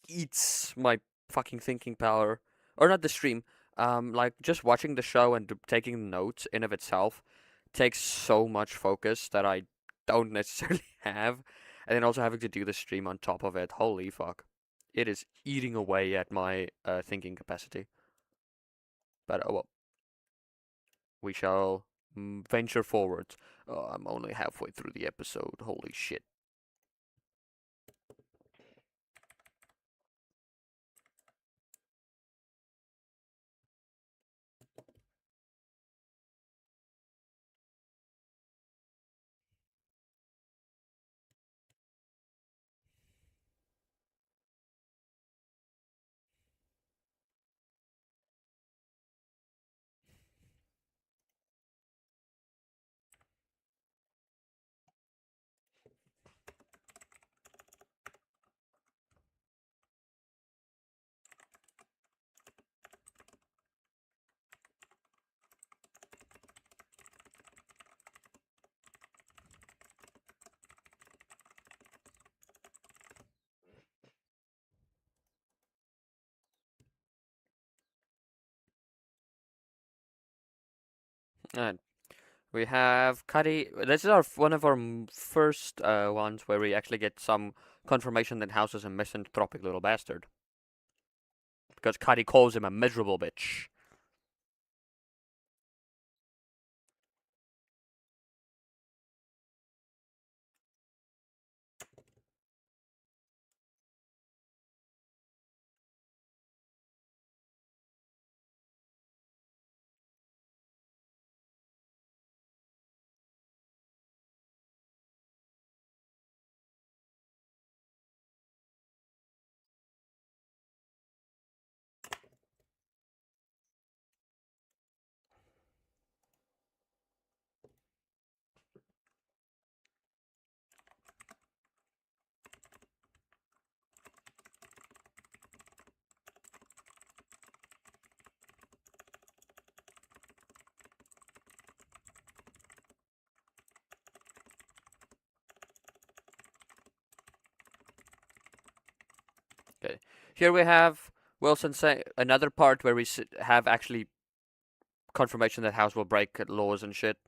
eats my fucking thinking power, or not the stream. Like just watching the show and taking notes in of itself takes so much focus that I don't necessarily have, and then also having to do the stream on top of it. Holy fuck, it is eating away at my thinking capacity. But oh well, we shall venture forward. Oh, I'm only halfway through the episode. Holy shit. And we have Cuddy. This is our one of our first ones where we actually get some confirmation that House is a misanthropic little bastard. Because Cuddy calls him a miserable bitch. Okay. Here we have Wilson say another part where we have actually confirmation that House will break laws and shit.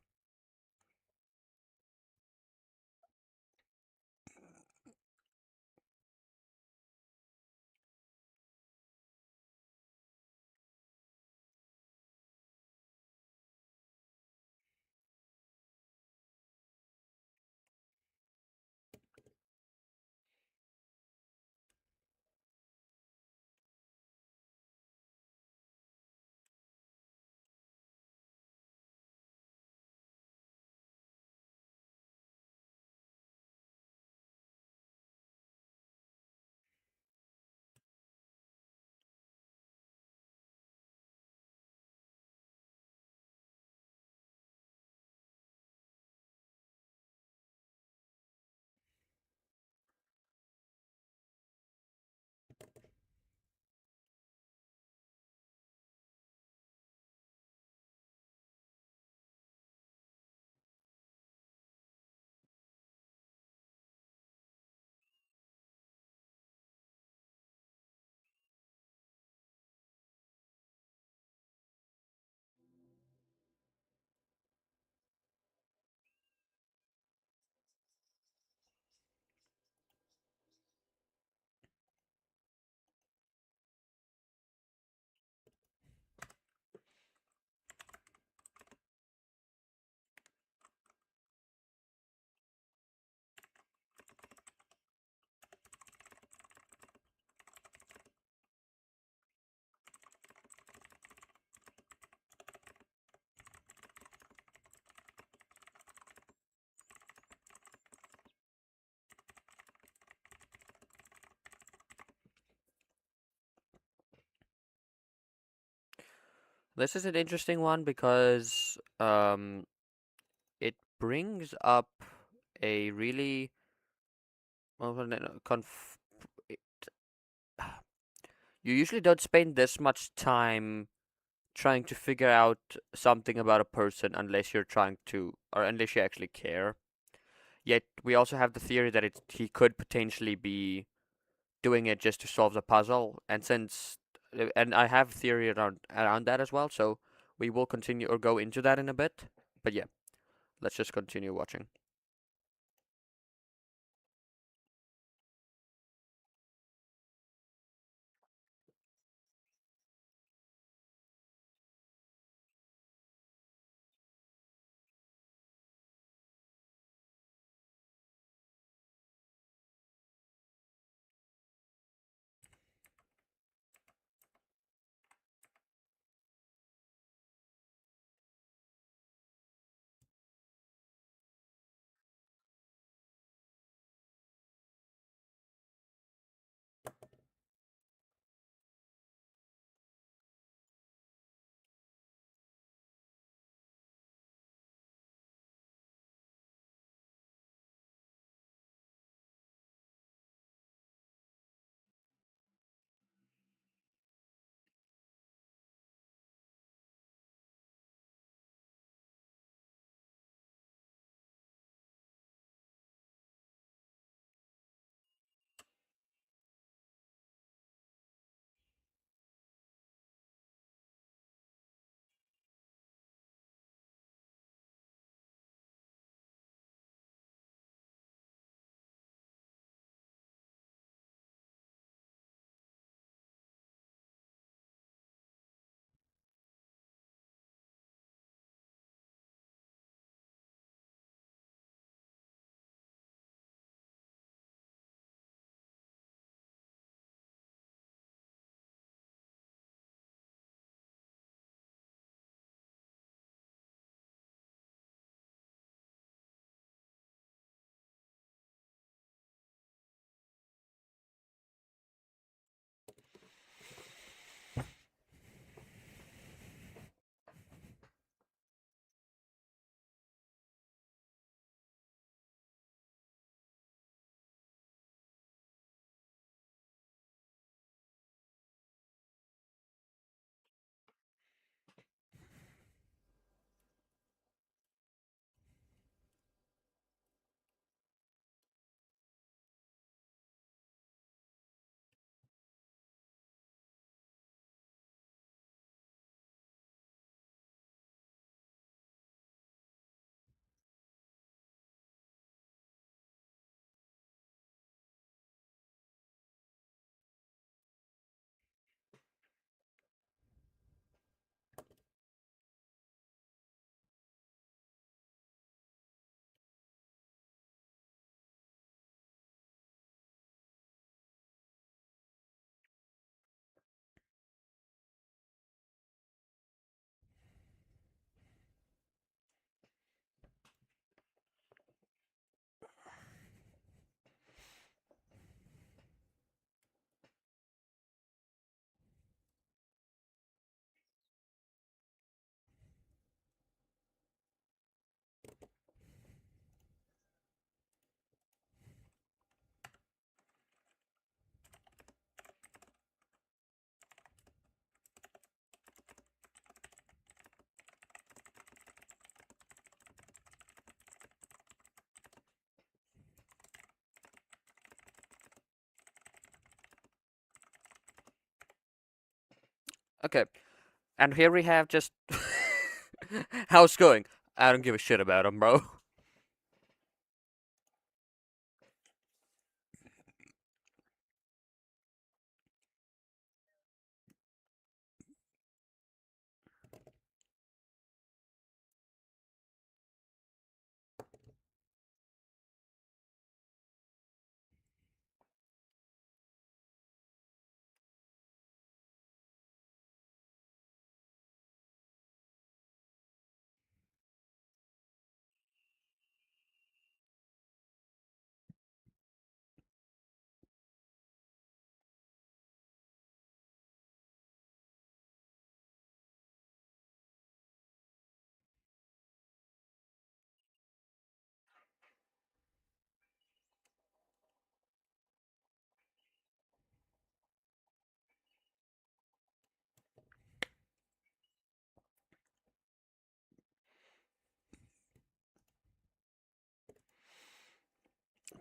This is an interesting one because it brings up a really well, no, no, it, you usually don't spend this much time trying to figure out something about a person unless you're trying to, or unless you actually care. Yet we also have the theory that he could potentially be doing it just to solve the puzzle, and and I have theory around that as well. So we will continue or go into that in a bit. But yeah, let's just continue watching. Okay, and here we have just how's it going. I don't give a shit about him, bro.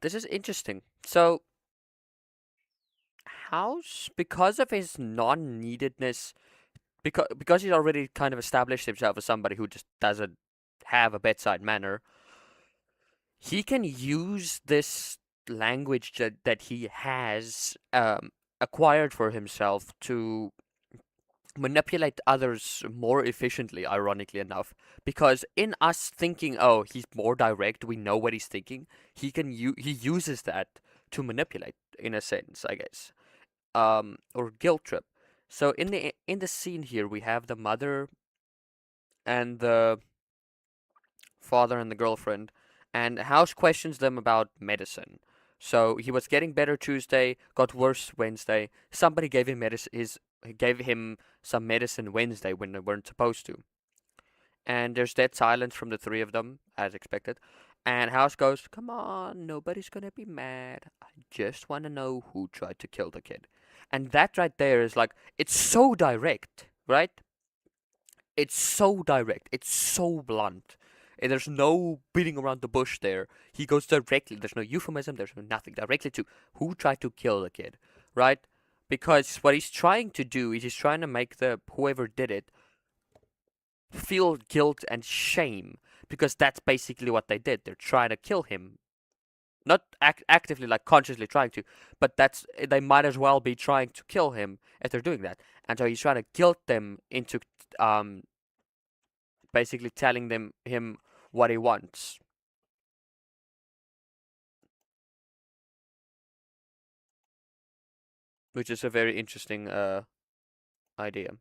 this is interesting. So, House, because of his non-neededness, because he's already kind of established himself as somebody who just doesn't have a bedside manner, he can use this language that he has acquired for himself to manipulate others more efficiently, ironically enough. Because in us thinking, oh, he's more direct, we know what he's thinking, he uses that to manipulate, in a sense, I guess. Or guilt trip. So in the scene here, we have the mother and the father and the girlfriend, and House questions them about medicine. So he was getting better Tuesday, got worse Wednesday. Somebody gave him some medicine Wednesday when they weren't supposed to. And there's dead silence from the three of them, as expected. And House goes, "Come on, nobody's gonna be mad. I just want to know who tried to kill the kid." And that right there is like, it's so direct, right? It's so direct. It's so blunt. And there's no beating around the bush there. He goes directly. There's no euphemism. There's no nothing. Directly to who tried to kill the kid, right? Because what he's trying to do is he's trying to make the whoever did it feel guilt and shame, because that's basically what they did. They're trying to kill him, not actively, like consciously trying to, but that's they might as well be trying to kill him if they're doing that. And so he's trying to guilt them into um basically telling them him what he wants, which is a very interesting idea.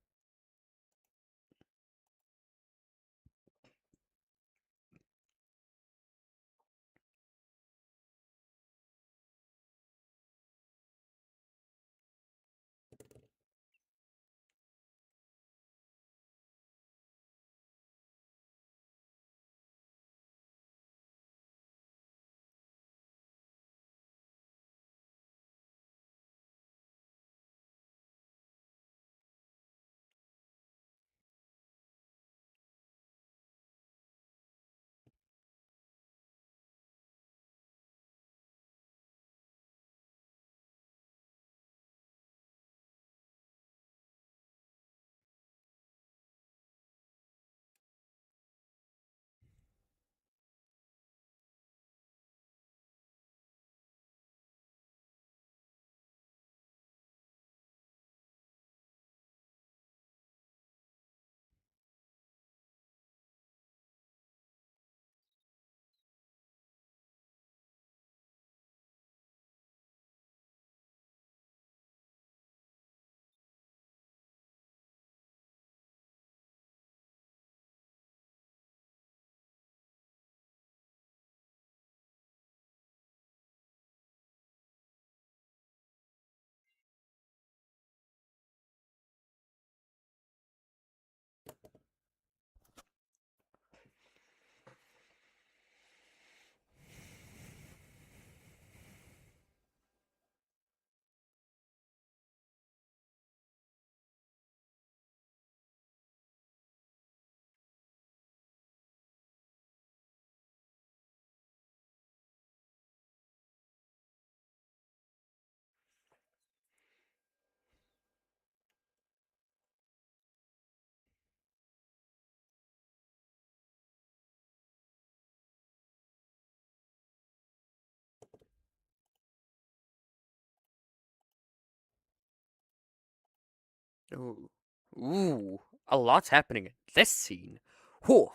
Ooh, ooh, a lot's happening in this scene. Whew.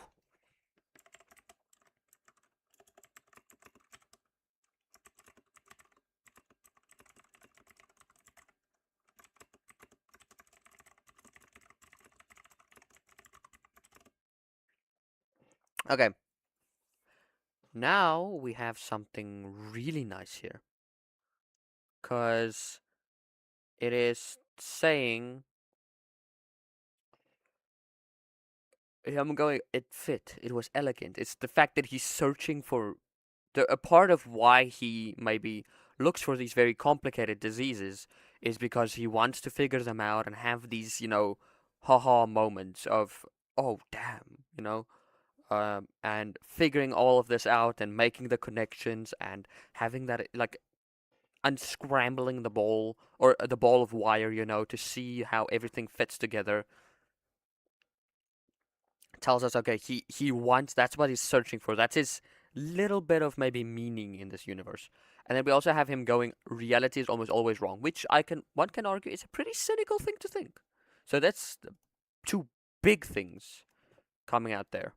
Okay, now we have something really nice here, cause it is saying, I'm going. It fit. It was elegant. It's the fact that he's searching for a part of why he maybe looks for these very complicated diseases is because he wants to figure them out and have these, haha moments of, oh damn, and figuring all of this out and making the connections and having that like unscrambling the ball or the ball of wire, to see how everything fits together tells us okay, he wants that's what he's searching for. That's his little bit of maybe meaning in this universe. And then we also have him going, reality is almost always wrong, which I can one can argue is a pretty cynical thing to think. So that's two big things coming out there.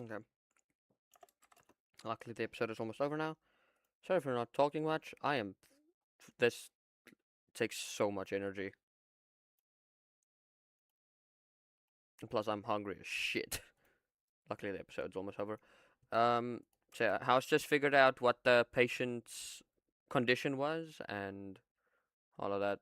Okay. Luckily, the episode is almost over now. Sorry for not talking much. I am. This takes so much energy. And plus, I'm hungry as shit. Luckily, the episode's almost over. Um, so yeah, House just figured out what the patient's condition was and all of that.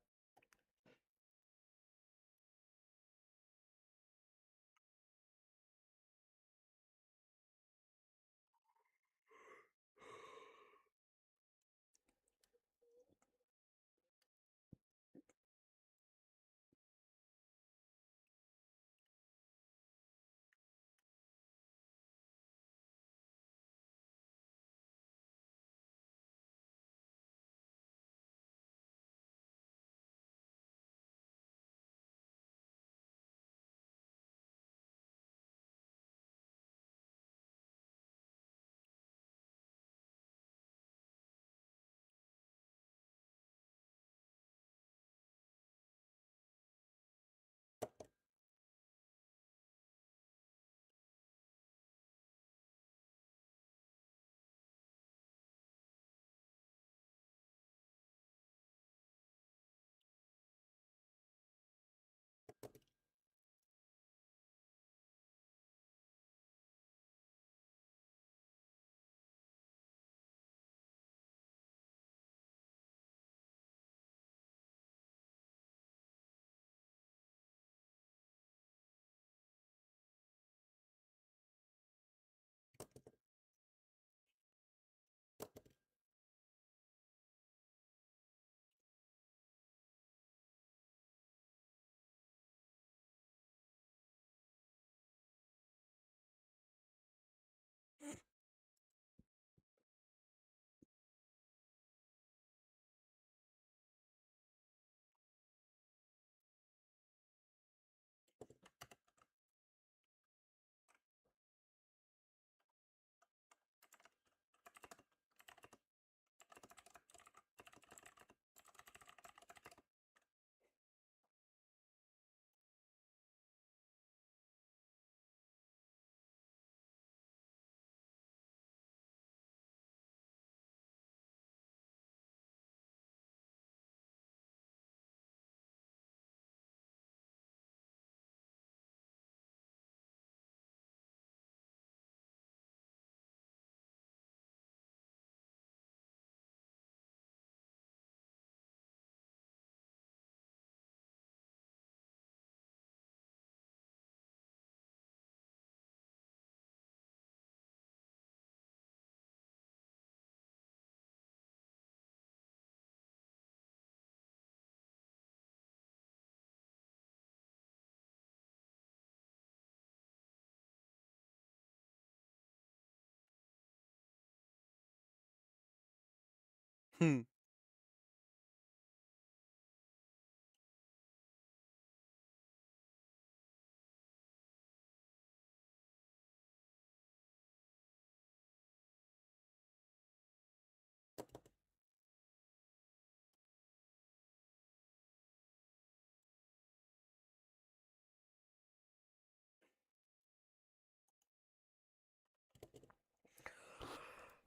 Hmm.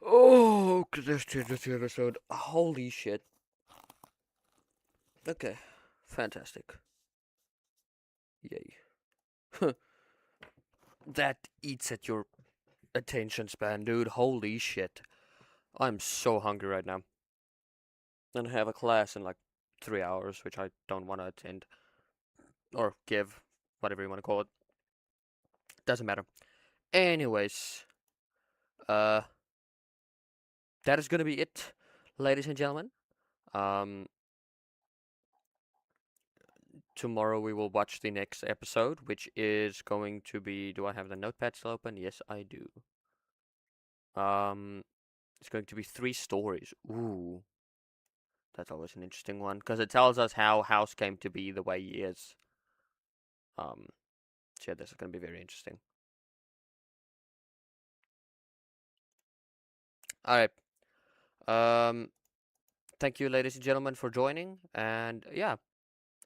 Oh, this episode. Holy shit. Okay. Fantastic. Yay. That eats at your attention span, dude. Holy shit. I'm so hungry right now. And I have a class in like 3 hours, which I don't want to attend. Or give. Whatever you want to call it. Doesn't matter. Anyways. Uh, that is gonna be it, ladies and gentlemen. Um, tomorrow we will watch the next episode, which is going to be. Do I have the notepad still open? Yes, I do. Um, it's going to be three stories. Ooh, that's always an interesting one because it tells us how House came to be the way he is. Um, so yeah, this is going to be very interesting. All right. Um, thank you, ladies and gentlemen, for joining, and yeah,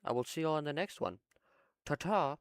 I will see you on the next one. Ta ta.